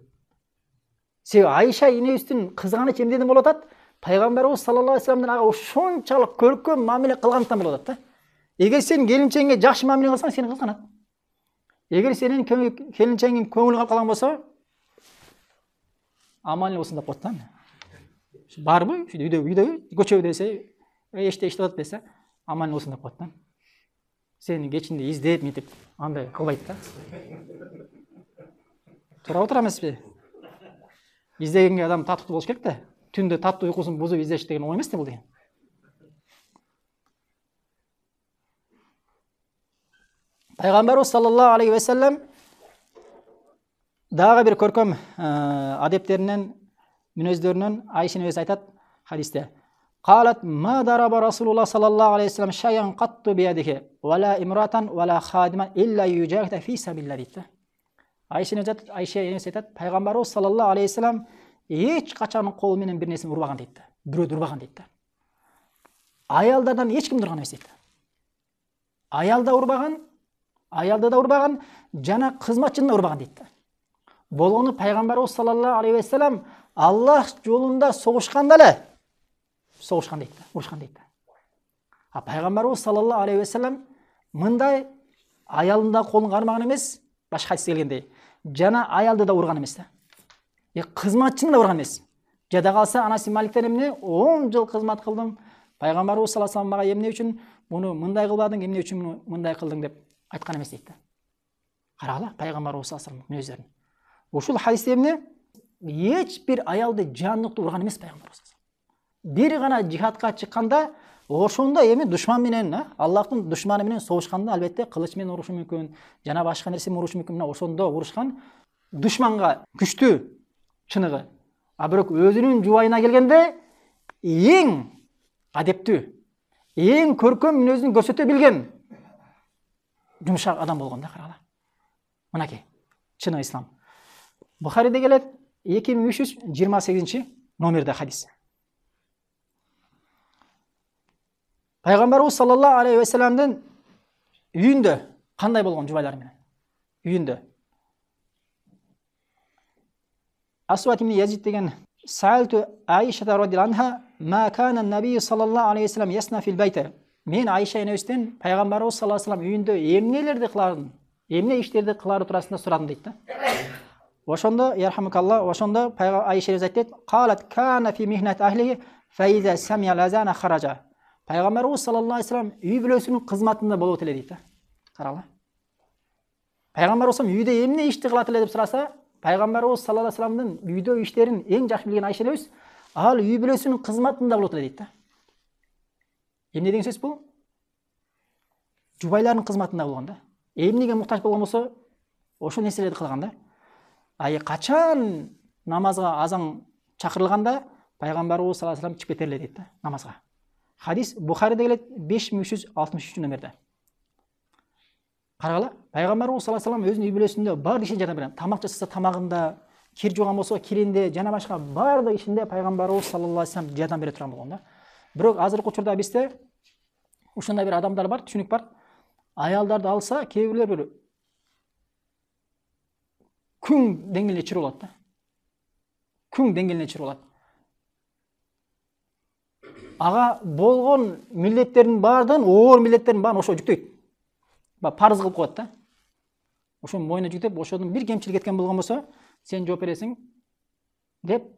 Себеби Айша энебиздин кызганыч эмнеден болуп атат? Пайгамбарыбыз саллаллаху алейхи вассаламдын ага ушунчалык көркөм мамиле кылгандыктан болуп атат да. Эгер сен келинчеңге жакшы мамиле кылсаң, сени кызганат. Эгер сенин келинчеңин көңүлү калып калган болсо, аман эле болсун деп коет да. Барбы? Үйдө көчөбү десе, эште иштеп атат десе, аман эле болсун деп коет да. Сени кечинде издеп, мынтип, андай кылбайт да. Туура отура эмеспи? Издегенге адам таттуу болуш керек да. Түндө таттуу уйкусун бузуп издеш деген ой эмес да бул деген. Пайгамбарыбыз саллаллаху алейхи вассалам дагы бир көркөм адептеринен, мүнөздөрүнөн Айша энебиз айтат хадисте. Қалат ма дараба Расулуллах саллаллаху алейхи вассалам шайан қатту биядихи вала имратан вала хадиман илля южахида фи сабилла дейді. Айша энебиз айтат, пайгамбарыбыз саллаллаху алейхи вассалам эч качан колу менен бир нерсени урбаган дейді. Бирөөдү урбаган дейді. Аялдардан эч кимди урган эмес дейді. Аялда да урбаган, жана кызматчыны да урбаган дейді. Болгону пайгамбарыбыз саллаллаху алейхи вассалам Аллах жолунда согушканда эле согушкан дейт, урушкан дейт. А пайгамбарыбыз саллаллаху алейхи вассалам мындай аялында колун кармаган эмес, башка хадисте келгендей, жана аялды да урган эмес да. Кызматчыны да урган эмес. Жада калса Анас Маликтен эмне 10 жыл кызмат кылдым. Пайгамбарыбыз саллаллаху алейхи вассалам мага эмне үчүн муну мындай кылбадың, эмне үчүн муну мындай кылдың деп айткан эмес дейт. Карагыла пайгамбарыбыз саллаллаху алейхи вассалам мүнөздөрүн. Ушул хадисте эмне? Эч бир аялды жандыкты урган эмес пайгамбарыбыз. Бир гана жихадка чыкканда, ошондо эми душман менен, Аллахтын душманы менен согушканда албетте кылыч менен урушу мүмкүн, жана башка нерсе менен урушу мүмкүн. Мына ошондо урушкан душманга күчтүү чыныгы. А бирок өзүнүн жубайына келгенде эң адептүү, эң көркөм мүнөзүн көрсөтө билген жумшак адам болгон да, карагыла. Мынакей чыны ислам. Бухариде келет 2328 номерде хадис. Пайгамбарыбыз саллаллаху алейхи вассаламдын үйүндө кандай болгон жубайлары менен? Үйүндө Асват ибн Язид деген Саалту Айша радhiyallahu anha ма кана наби саллаллаху алейхи вассалам ясна фил байта. Мен Айша энебизден пайгамбарыбыз саллаллаху алейхи вассалам үйүндө эмнелерди кыларын, эмне иштерди кылары туурасында сурадым дейт да. Ошондо ярхамукалла, ошондо Айша энебиз айтат, "Қалат кана фи михнат ахлихи фа иза самия лазана хаража." Пайгамбарыбыз саллаллаху алейхи вассалам үй бүлөсүнүн кызматында болот эле дейт да. Карагыла. Пайгамбарыбыз үйдө эмне ишти кылат эле деп сураса, пайгамбарыбыз саллаллаху алейхи вассаламдын үйдө иштерин эң жакшы билген Айша энебиз ал үй бүлөсүнүн кызматында болот эле дейт да. Эмне деген сөз бул? Жубайлардын кызматында болгон да. Эмнеге муктаж болгон болсо, ошол нерселерди кылган да. Качан намазга азан чакырылганда пайгамбарыбыз саллаллаху алейхи вассалам чыгып кетерле дейт да намазга. Хадис Бухариде келет 5363 номерде. Карагыла, пайгамбарыбыз саллаллаху алейхи вассалам өзүнүн үй бүлөсүндө бар ишин жардам берген. Тамак жасаса тамагында, кир жууган болсо киринде, жана башка бардык ишинде пайгамбарыбыз саллаллаху алейхи вассалам жардам бере турган болгон да. Бирок азыркы учурда бизде ушундай бир адамдар бар, түшүнүк бар. Аялдарды алса, кээ бирлер бир күн деңгээлине чыгып болот да. Күн деңгээлине чыгып болот. Ага болгон милдеттердин баардыгын, оор милдеттердин баарын ошо жүктөйт. Парыз кылып коет да. Ошонун мойнуна жүктөп, ошодон бир кемчилик кеткен болгон болсо, сен жооп бересиң деп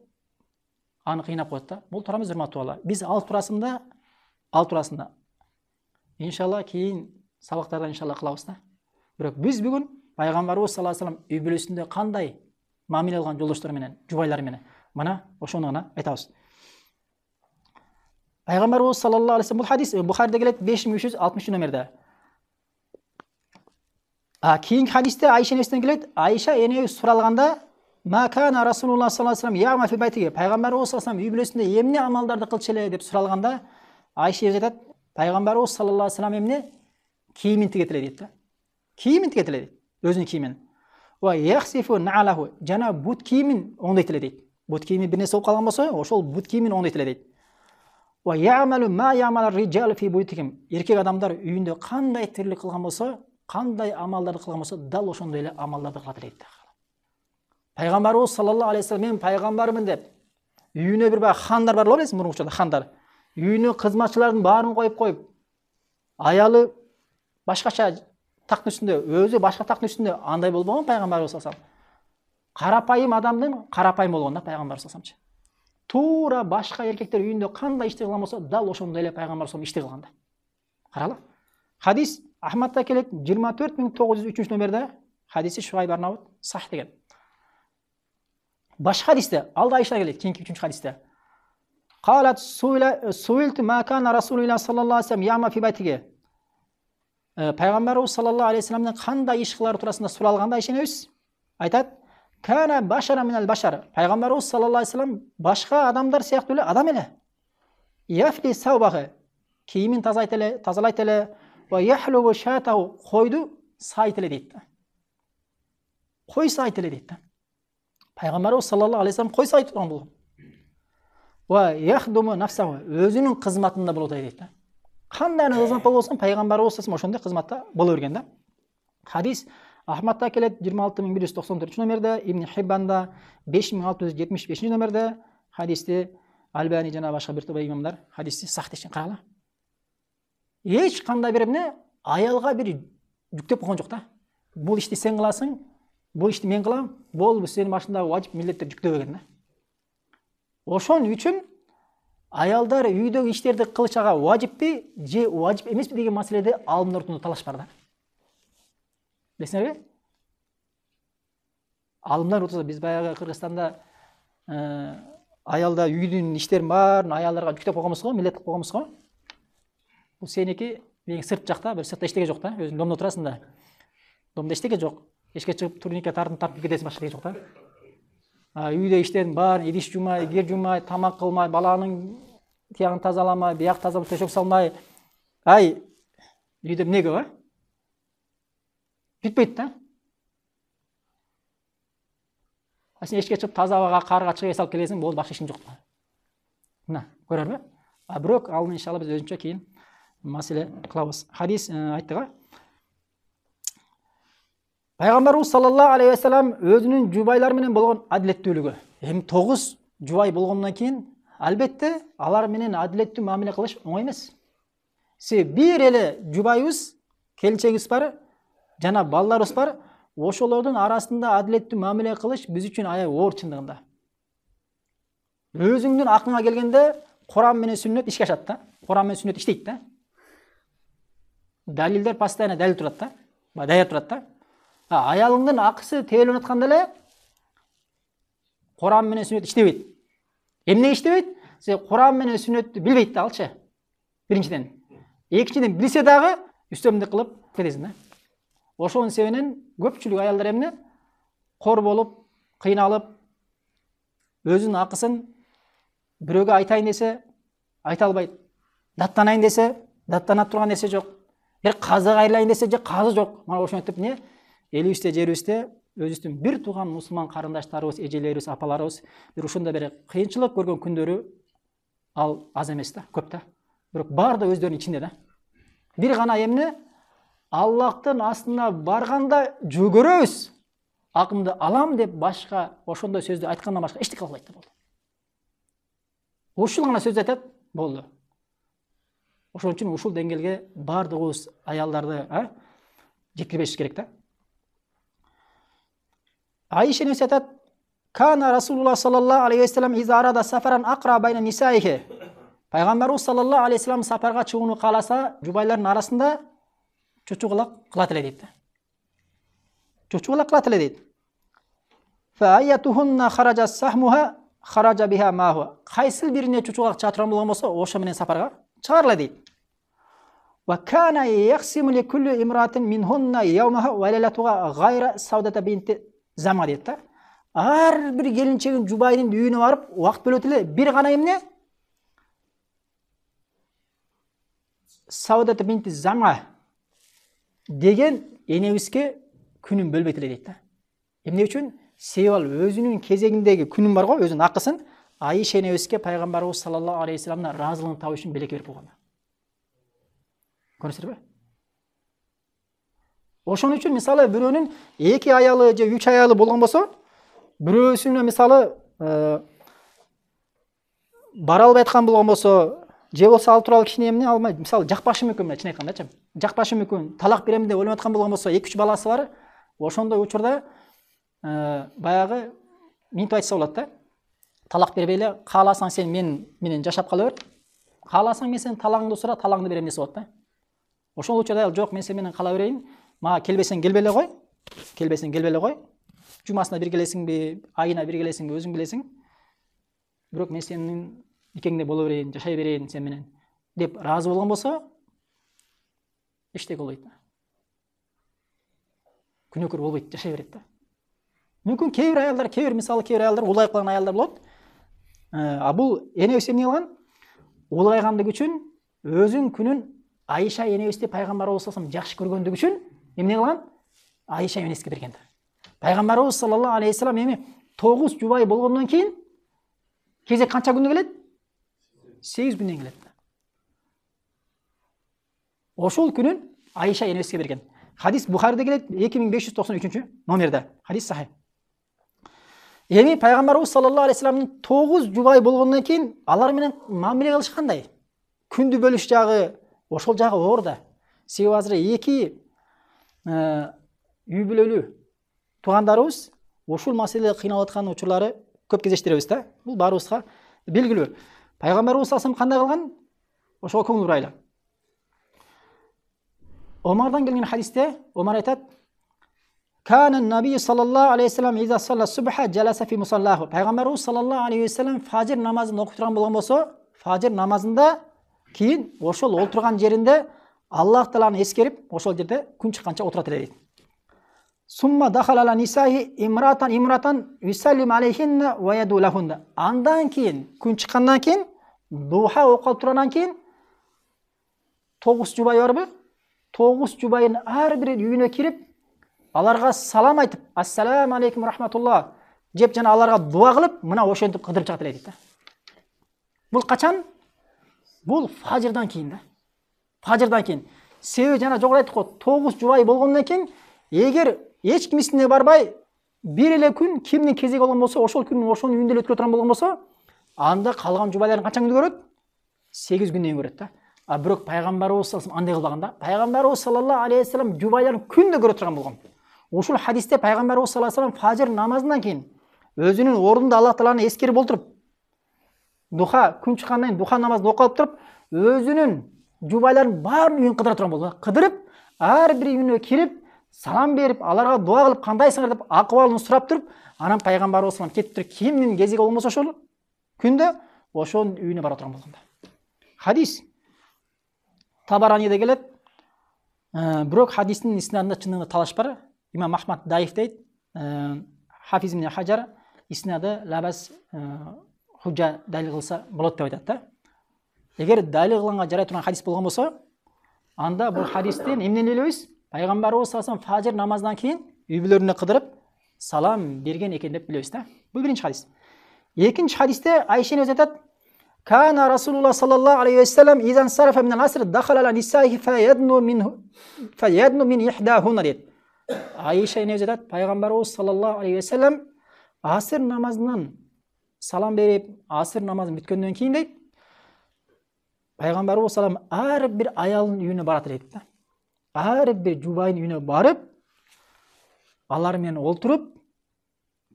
аны кыйнап коет да. Бул туура эмес, урматтуу балдар. Биз ал турасында иншалла кийин сабактарда иншалла кылабыз да. Бирок биз бүгүн пайгамбарыбыз саллаллаху алейхи вассалам үй бүлөсүндө кандай мамиле кылган жолдоштор менен, жубайлары менен, мына ошону гана айтабыз. Пайгамбарыбыз саллаллаху алейхи вассалам бул хадис Бухариде келет 5360 номерде. Кийинки хадисте Айша энебизден келет. Айша энебиз суралганда ма кана Расулуллах саллаллаху алейхи вассалам яма фи байтиги. Пайгамбарыбыз саллаллаху алейхи вассалам үй бүлөсүндө эмне амалдарды кылчу эле деп суралганда Айша айтат, пайгамбарыбыз саллаллаху алейхи вассалам эмне киімін тігетіле дейді да. Киімін тігетіле дейді, өзінің киімін. Ва яхсифу наалаху, жана бут киімін оңдайтыле дейді. Бут киімі бір нәрсе болып қалған болса, ошол бут киімін оңдайтыле дейді. Ва яамалу ма яамалар риджал фи буйтихим, еркек адамдар үйінде қандай тірлік қылған болса, қандай амалдарды қылған болса, дал ошондой эле амалдарды кылат дейді. Пайғамбарыбыз саллаллаху алейхи вассалам, мен пайғамбармын деп, үйіне бір хандар бар білесің, бұрынғы учурда хандар. Үйіне қызматшылардың барын қойып, аялы башкача тақтың үстінде, өзі башка тақтың үстінде, андай болбогон пайғамбарыбыз саллаллаху алейхи вассалам. Қарапайым адамдың қарапайым болгон да пайғамбарыбыз саллаллаху алейхи вассалам. Тура башка еркектер үйінде қандай ишти кылган болса, дал ошондой эле пайғамбар саллаллаху алейхи вассалам ишти кылган да. Каралы. Хадис Ахмадта келет 24903 номерде, хадиси Шуайб Арнаут сах деген. Башка хадисте алда Айша келет, кийинки 3-чү хадисте. Қалат суилту ма кана Расулуллах саллаллаху алейхи вассалам яма фи байтиге. Пайғамбарыбыз саллаллаху алейхи вассаламдын кандай иш кылары туурасында суралганда Айша энебиз айтат: "Кана башара минал башар." Пайғамбарыбыз саллаллаху алейхи вассалам башка адамдар сыяктуу эле адам эле. Яфли саубахы, кийимин тазалайт эле, ва яхлубу шатау, койду сайт эле дейт. Кой сайт эле дейт. Пайғамбарыбыз саллаллаху алейхи вассалам кой сайт турган болгон. Ва яхдуму нафсаху, өзүнүн кызматында болот дейт. Кандай кызмат болсун, пайгамбарыбыз саллаллаху ошондой кызматта боло берген да. Хадис Ахмадта келет 26194 номерде, Ибн Хиббанда 5675 номерде, хадисти Албани жана башка бир топ имамдар хадисти сах дешин. Карала. Эч кандай бир эмне аялга бир жүктөп койгон жок да. Бул ишти сен кыласың, бул ишти мен кылам, бул сенин башыңдагы важип милдеттер жүктөбөгөн да. Ошон үчүн аялдар үйдөгү иштерди кылышага важиппи же важип эмеспи деген маселеде алымдар ортосунда талаш бар да. Билесиңерби? Алымдар ортосунда биз баягы Кыргызстанда аялда үйдүн иштерин баарын аялдарга жүктөп койгонбуз го, милдет кылып койгонбуз го. Бул сеники, менин сырт жакта, бир сыртта эчтеке жок да, өзүң домдо турасың да. Домдо эчтеке жок. Эшикке чыгып турникке тартып кетесиң, башка жок да. Үйдө иштерин баарын идиш жумай, кир жумай, тамак кылмай, баланын тиягын тазаламай, бияк тазалап төшөк салмай. Ай, үйдө эмне көп, бүтпөйт да. Сен эшикке чыгып таза абага, карга чыгып эс алып келесиң, болду, башка ишиң жок. Мына, көрөрбү? Бирок ал иншалла биз өзүнчө кийин маселе кылабыз. Хадис айттыга. Пайгамбарыбыз саллаллаху алейхи вассалам өзүнүн жубайлары менен болгон адилеттүүлүгү. Эми 9 жубай болгондон кийин албетте алар менен адилеттүү мамиле кылыш оңой эмес. Бир эле жубайыбыз, келинчегибиз бар, жана балдарыбыз бар. Ошолордун арасында адилеттүү мамиле кылыш биз үчүн аябай оор чындыгында. Өзүңдүн акыңа келгенде Куран менен сүннөт ишке ашат да. Куран менен сүннөт иштейт да. Далилдер постоянно далил турат да. Даяр турат да. Аялыңдын акысы тейленип атканда эле Куран менен сүннөт иштебейт. Эмне иштебейт? Сен Куран менен сүннөттү билбейт да алчы. Биринчиден. Экинчиден билсе дагы үстөмдүк кылып кетесиң да. Ошонун себебинен көпчүлүк аялдар эмне? Кор болуп, кыйналып, өзүнүн акысын бирөөгө айтайын десе, айта албайт. Даттанайын десе, даттанат турган нерсе жок. Бир казы кайрылайын десе, же казы жок. Мана ошентип эмне? Элибизде, жерибизде өзүбүздүн бир тууган мусулман карындаштарыбыз, эжелерибиз, апаларыбыз бир ушундай бир кыйынчылык көргөн күндөрү ал аз эмес да, көп да. Бирок бар да өздөрүнүн ичинде да. Бир гана эмне? Аллахтын астына барганда жүгөрөбүз. Акымды алам деп башка ошондой сөздү айткандан башка эчтеке кылбайт да болду. Ушул гана сөз айтат, болду. Ошон үчүн ушул деңгээлге бардыгыбыз аялдарды жеткирбеш керек да. Айша энебиз айтат: "Кана Расулуллах саллаллаху алейхи вассалам иза арада сафаран акра байна нисаихи." Пайгамбарыбыз саллаллаху алейхи вассалам сапарга чыгууну кааласа, жубайлардын арасында чучугулак кылат эле дейт. Чучугулак кылат эле дейт. Фа аятухунна хаража сахмуха хаража биха маху. Кайсыл бирине чучугулак чыга турган болгон болсо, ошо менен сапарга чыгар эле дейт. Ва кана яхсиму ли кулли имратин минхунна яумаха ва лайлатуга гайра Саудата бинти Зама дейт да. Ар бир келинчегин жубайдын үйүнө барып, убакыт бөлөт эле, бир гана эмне? Саудата бинти Зама деген энебизге күнүн бөлбөйт эле дейт да. Эмне үчүн? Себеби ал өзүнүн кезегиндеги күнүн бар го, өзүнүн акысын Айша энебизге пайгамбарыбыз саллаллаху алейхи вассаламдан ыраазылыгын табуу үчүн белек берип койгон. Көрүсүзбү? Ошон үчүн мисалы бирөөнүн 2 аялы же 3 аялы болгон болсо, бирөөсүнө мисалы бара албай аткан болгон болсо, же болсо ал тууралуу кичине эмне алмай, мисалы жакпашы мүмкүн, мына чын айткандачы. Жакпашы мүмкүн, талак берем деп ойлонуп аткан болгон болсо, 2-3 баласы бар. Ошондой учурда баягы минтип айтса болот да. Талак бербей эле, кааласаң сен менен жашап кала бер. Кааласаң мен сенин талагыңды сура, талагыңды берем десе болот да. Ошол учурда ал жок, мен сен менен кала берейин. Мага келбесең келбей эле кой. Келбесең келбей эле кой. Жумасына бир келесиңби, айына бир келесиңби, өзүң билесиң. Бирок мен сенин никеңде боло берейин, жашай берейин сен менен деп ыраазы болгон болсо, эчтеке болбойт да. Күнөөкөр болбойт, жашай берет да. Мүмкүн кээ бир аялдар улайып калган аялдар болот. А бул энебиз эмне кылган? Улайгандыгы үчүн өзүнүн күнүн Айша энебизди пайгамбарыбыз саллаллаху алейхи вассалам жакшы көргөндүгү үчүн эмне кылган? Айша энебизге берген. Пайгамбарыбыз саллаллаху алейхи вассалам эми 9 жубай болгондон кийин кезек канча күндө келет? 8 күндөн келет. Ошол күнүн Айша энебизге берген. Хадис Бухариде келет 2593 номерде. Хадис сахih. Эми пайгамбарыбыз саллаллаху алейхи вассаламдын 9 жубай болгондон кийин алар менен мамиле кылыш кандай? Күндү бөлүш жагы, ошол жагы оор да. Себеби азыр 2 үй бүлөлүү туугандарыбыз ошол маселеде кыйналып аткан учурлары көп кездештиребиз да. Бул баарыбызга белгилүү. Пайгамбарыбыз саллаллаху алейхи вассалам кандай кылган? Ошого көңүл бурайлы. Омардан келген хадисте Омар айтат: "Кана наби саллаллаху алейхи вассалам иза салла субха жаласа фи мусаллаху." Пайгамбарыбыз саллаллаху алейхи вассалам фажр намазын окуп турган болгон болсо, фажр намазында кийин ошол олтурган жеринде Аллах тааланы эскерип, ошол жерде күн чыкканча отурат эле дейт. Сумма дахала ала нисаи имратан юсаллим алейхинна ва яду лахунна. Андан кийин күн чыккандан кийин духа окуп тургандан кийин 9 жубай барбы? 9 жубайын ар бир үйүнө кирип, аларга салам айтып, ассаламу алейкум рахматуллах деп жана аларга дуа кылып, мына ошентип кыдырып чыгат эле дейт да. Бул качан? Бул фажрдан кийин да. Фажрдан кийин. Себеби жана жогору айттык го, 9 жубай болгондон кийин эгер эч ким исине барбай, бир эле күн кимдин кезеги болгон болсо, ошол күнүн ошонун үйүндө эле өткөрө турган болгон болсо, анда калган жубайларын канча күндө көрөт? 8 күндөн көрөт да. А бирок пайгамбарыбыз саллаллаху алейхи вассалам андай кылбаган да. Пайгамбарыбыз саллаллаху алейхи вассалам жубайларын күндө көрө турган болгон. Ошол хадисте пайгамбарыбыз саллаллаху алейхи вассалам фажр намазынан кийин өзүнүн ордунда Аллах тааланы эскерип олтуруп, духа күн чыккандан кийин духа намазын окуп алып туруп, өзүнүн жубайларын баарын үйүн кыдыра турган болду. Кыдырып, ар бир үйүнө кирип, салам берип, аларга дуа кылып, кандайсыңар деп акыбалын сурап туруп, анан пайгамбарыбыз саллаллаху алейхи вассалам кетип туруп, кимдин кезеги болмосо ошол күндө ошонун үйүнө бара турган болгон. Хадис Табараниде келет. Бирок хадистин иснадында чындыгында талаш бар. Имам Ахмад даиф дейт. Хафиз ибн Хаджар иснады лабас худжа далил кылса болот деп айтат да. Эгер далил кылганга жарай турган хадис болгон болсо, анда бул хадистен эмнени билебиз? Пайгамбарыбыз саллаллаху алейхи вассалам фажр намазынан кийин үй бүлөлөрүнө кыдырып салам берген экен деп билебиз да. Бул биринчи хадис. Экинчи хадисте Айша өзү айтат: "Кана Расулуллах саллаллаху алейхи вассалам изан сарафа мин ал-аср дахала ала нисаихи фаядну мин ихдахуна" дейт. Айша өзү айтат, пайгамбарыбыз саллаллаху алейхи вассалам аср намазынан салам берип, аср намазын бүткөндөн кийин дейт, пайгамбарыбыз салам ар бир аялдын үйүнө барат дейт да. Ар бир жубайдын үйүнө барып, алар менен олтуруп,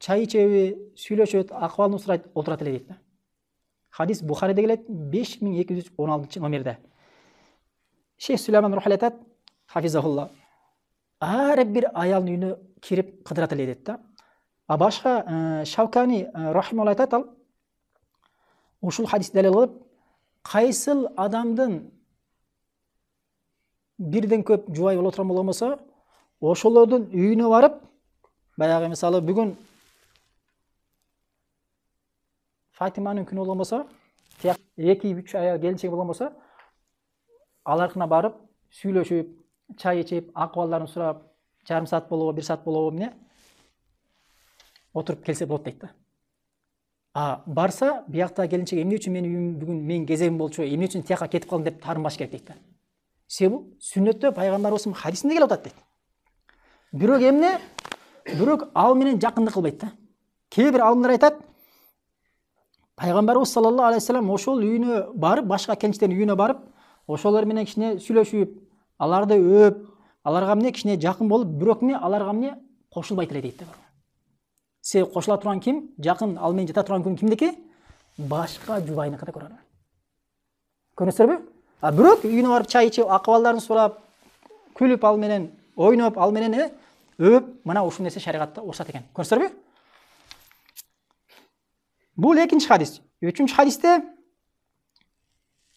чай ичеби, сүйлөшөт, акыбалын сурайт, олтурат эле дейт да. Хадис Бухариде келет 5216 номерде. Шейх Сулейман Рухали айтат, хафизахулла, ар бир аялдын үйүнө кирип кыдырат эле дейт да. А башка Шаукани рахималла айтат, ал ушул хадисти далил кылып, кайсыл адамдын бирден көп жубай боло турган болгон болсо, ошолордун үйүнө барып, баягы мисалы бүгүн Фатиманын күнү болгон болсо, 2-3 аял келинчеги болгон болсо, аларкына барып, сүйлөшүп, чай ичип, акыбалдарын сурап, жарым саат болобу, 1 саат болобу эмне отуруп келсе болот дейт да. А барса, биякта келинчек эмне үчүн менин үйүм бүгүн менин кезегим болчу, эмне үчүн тияка кетип калдым деп таарынбаш керек дейт да. Себеби сүннөттө пайгамбарыбыздын хадисинде келип атат дейт. Бирок эмне? Бирок ал менен жакындык кылбайт да. Кээ бир алымдар айтат, пайгамбарыбыз саллаллаху алейхи вассалам ошол үйүнө барып, башка келинчектердин үйүнө барып, ошолор менен кичине сүйлөшүп, аларды өөп, аларга эмне кичине жакын болуп, бирок эмне аларга эмне кошулбайт эле дейт да. Себеби кошула турган ким? Жакын ал менен жата турган күн кимдики? Башка жубайныкы да көрөр. Көрүнөсүзбү? А бирок үйүнө барып чай ичип, акыбалдарын сурап, күлүп ал менен, ойноп ал менен өөп, мына ушул нерсе шариатта уруксат экен. Көрүнөсүзбү? Бул экинчи хадис. Үчүнчү хадисте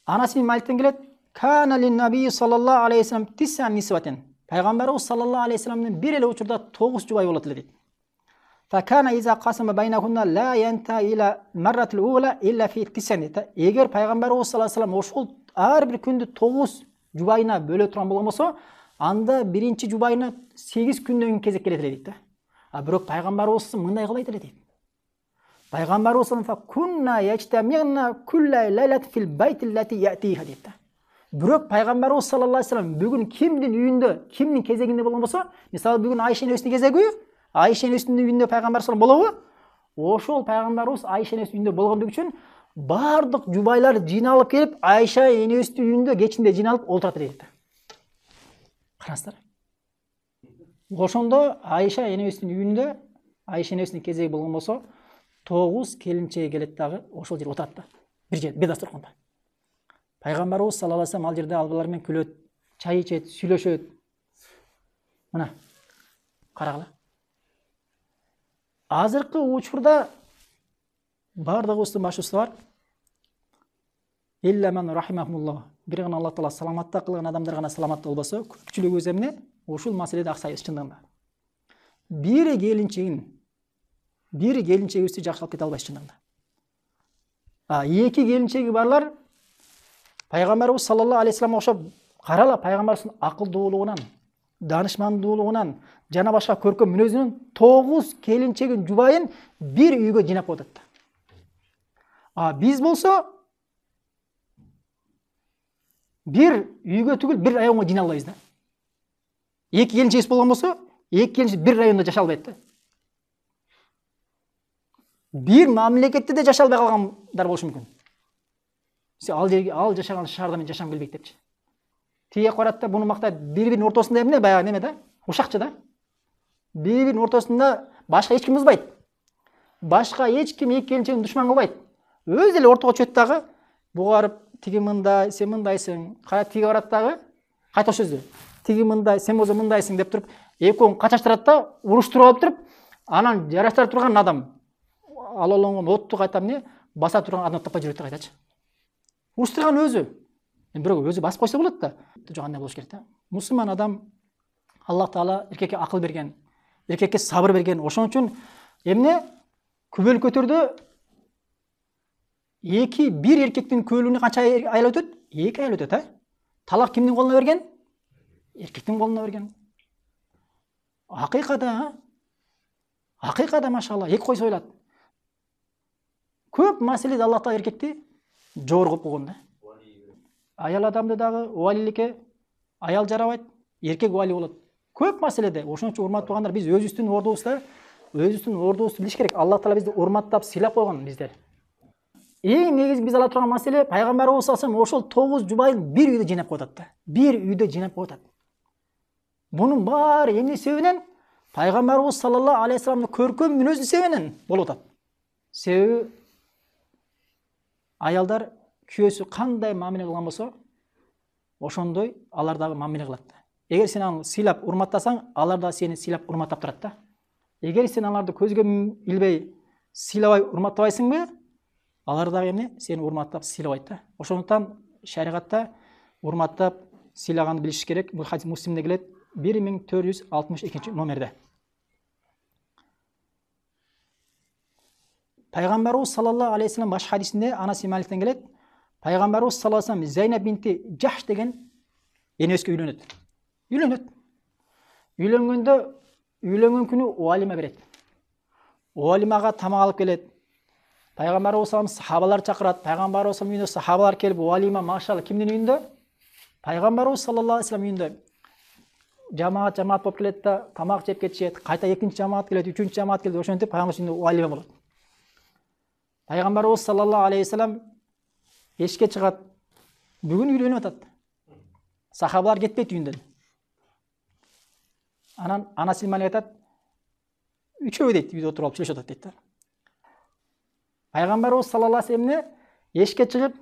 Анас ибн Маликтен келет. Кана лин наби саллаллаху алейхи вассалам тис'ан нисватен. Пайгамбарыбыз саллаллаху алейхи вассаламдын бир эле учурда 9 жубай болот эле дейт. Fa kana iza qasama baynahunna la yanta ila marratil ula illa fi tis'an. Эгер пайгамбарыбыз саллаллаху алейхи вассалам ошол ар бир күндү 9 жубайына бөлө турган болгон болсо, анда биринчи жубайына 8 күндөн кийин кезек келет эле дейт да. А бирок пайгамбарыбыз мындай кылбайт эле дейт. Пайгамбарыбыз kunna yajtami'na kulla laylatin fil bayti allati ya'tiha дейт да. Бирок пайгамбарыбыз саллаллаху алейхи вассалам бүгүн кимдин үйүндө, кимдин кезегинде болгон болсо, мисалы бүгүн Айшенин өзүнүн кезеги, Айшенин өзүнүн үйүндө пайгамбар саллаллаху алейхи вассалам болобу? Ошол пайгамбарыбыз Айшенин үйүндө болгондугу үчүн бардык жубайлар жиналып келип, Айша энесинин үйүндө кечинде жиналып олтурат дейт да. Караңыздар. Ошондо Айша энесинин үйүндө, Айша энесинин кезеги болгон болсо, 9 келинчеги келет дагы ошол жерде отурат да. Бир жерде, бир дасторконда. Пайгамбарыбыз саллаллаху алейхи вассалам ал жерде алар менен күлөт, чай ичет, сүйлөшөт. Мына карагыла. Азыркы учурда бардыгыбыздын башыбызда бар. Илля ман рахимахумуллах. Бир гана Аллах таала саламатта кылган адамдар гана саламатта болбосо, көпчүлүгүбүз эмне? Ушул маселеде аксайбыз чындыгында. Бир келинчегибизди жакшы алып кете албайбыз чындыгында. Эки келинчеги барлар пайгамбарыбыз саллаллаху алейхи вассаламга окшоп, карала пайгамбарыбыздын акылдуулугунан, данышмандуулугунан, жана башка көркөм мүнөзүнөн 9 келинчегин жубайын бир үйгө жинап коет да. Биз болсо бир үйгө түгүл, бир районго жина албайбыз да. Эки келинчегибиз болгон болсо, эки келинчек бир райондо жашай албайт да. Бир мамлекетте де жашай албай калгандар болушу мүмкүн. Ал жерге, ал жашаган шаарда мен жашам келбейт депчи. Тиге карат да, буну мактайт, бири-биринин ортосунда эмне, баягы неме да, ушакчы да. Бири-биринин ортосунда башка эч ким ызбайт. Башка эч ким эки келинчегин душман кылбайт. Өзү эле ортого чөйт дагы, буга барып тиги мындай, сен мындайсың, кара тиге барат дагы, кайта сөздү. Тиги мындай, сен болсо мындайсың деп туруп, экөөнү качаштырат да, уруштуруп алып туруп, анан жараштырып турган адам, алаланган отту кайта эмне, баса турган адам таппай жүрөт да кайтачы. Уруштурган өзү. Бирок өзү басып койсо болот да. Жок, андай болуш керек да. Мусулман адам, Аллах таала эркекке акыл берген, эркекке сабыр берген. Ошон үчүн эмне? Күбөл көтөрдө бир эркектин күбөлүнө канча аял өтөт? 2 аял өтөт, Талак кимдин колуна берген? Эркектин колуна берген. Акыйкада машалла 2 кой сойлат. Көп маселеде Аллах таала эркекти жогору коюп койгон да. Аял адамды дагы валиликке аял жарабайт, эркек вали болот. Көп маселеде. Ошон үчүн урматтуу туугандар, биз өзүбүздүн ордубузду билиш керек. Аллах таала бизди урматтап, сыйлап койгон биздер. Эң негизги биз ала турган маселе, пайгамбарыбыз саллаллаху алейхи вассалам ошол 9 жубайын бир үйдө жинап коет да. Бир үйдө жинап коет. Бунун баары эмне себебинен? Пайгамбарыбыз саллаллаху алейхи вассаламдын көркөм мүнөзү себебинен болуп атат. Себеби аялдар күйөөсү кандай мамиле кылган болсо, ошондой алар дагы мамиле кылат. Эгер сен аны сыйлап, урматтасаң, алар да сени сыйлап, урматтап турат да. Эгер сен аларды көзгө илбей, сыйлабай, урматтабайсыңбы, алар дагы эмне? Сени урматтап, сыйлабайт да. Ошондуктан шариатта урматтап, сыйлаганды билиш керек. Бул хадис Муслимде келет, 1462 номерде. Пайгамбарыбыз саллаллаху алейхи вассалам башка хадисинде Анас ибн Маликтен келет. Пайгамбарыбыз саллаллаху алейхи вассалам Зайнаб бинти Жахш деген энесине үйлөнөт. үйленеді. Үйленгенде үйленген күні уалима береді. Уалимаға тамақ алып келеді. Пайғамбар салам сахабалар шақырады. Пайғамбар салам үйіне сахабалар келіп, уалима машалла кімнің үйінде? Пайғамбар саллаллаху алейхи вассалам үйінде. Жамаат болып келеді да, тамақ жеп кетеді. Қайта екінші жамаат келеді, үшінші жамаат келеді. Ошентип пайғамбар үйінде уалима болады. Пайғамбар саллаллаху алейхи вассалам ешке шығады. Бүгін үйленіп жатады. Сахабалар кетпейді үйінден. Анан анасы айтады, үшеуі дейді, үйде отырып алып сөйлесіп жатады дейді. Пайғамбар саллаллаху алейхи вассаламне ешке шығып,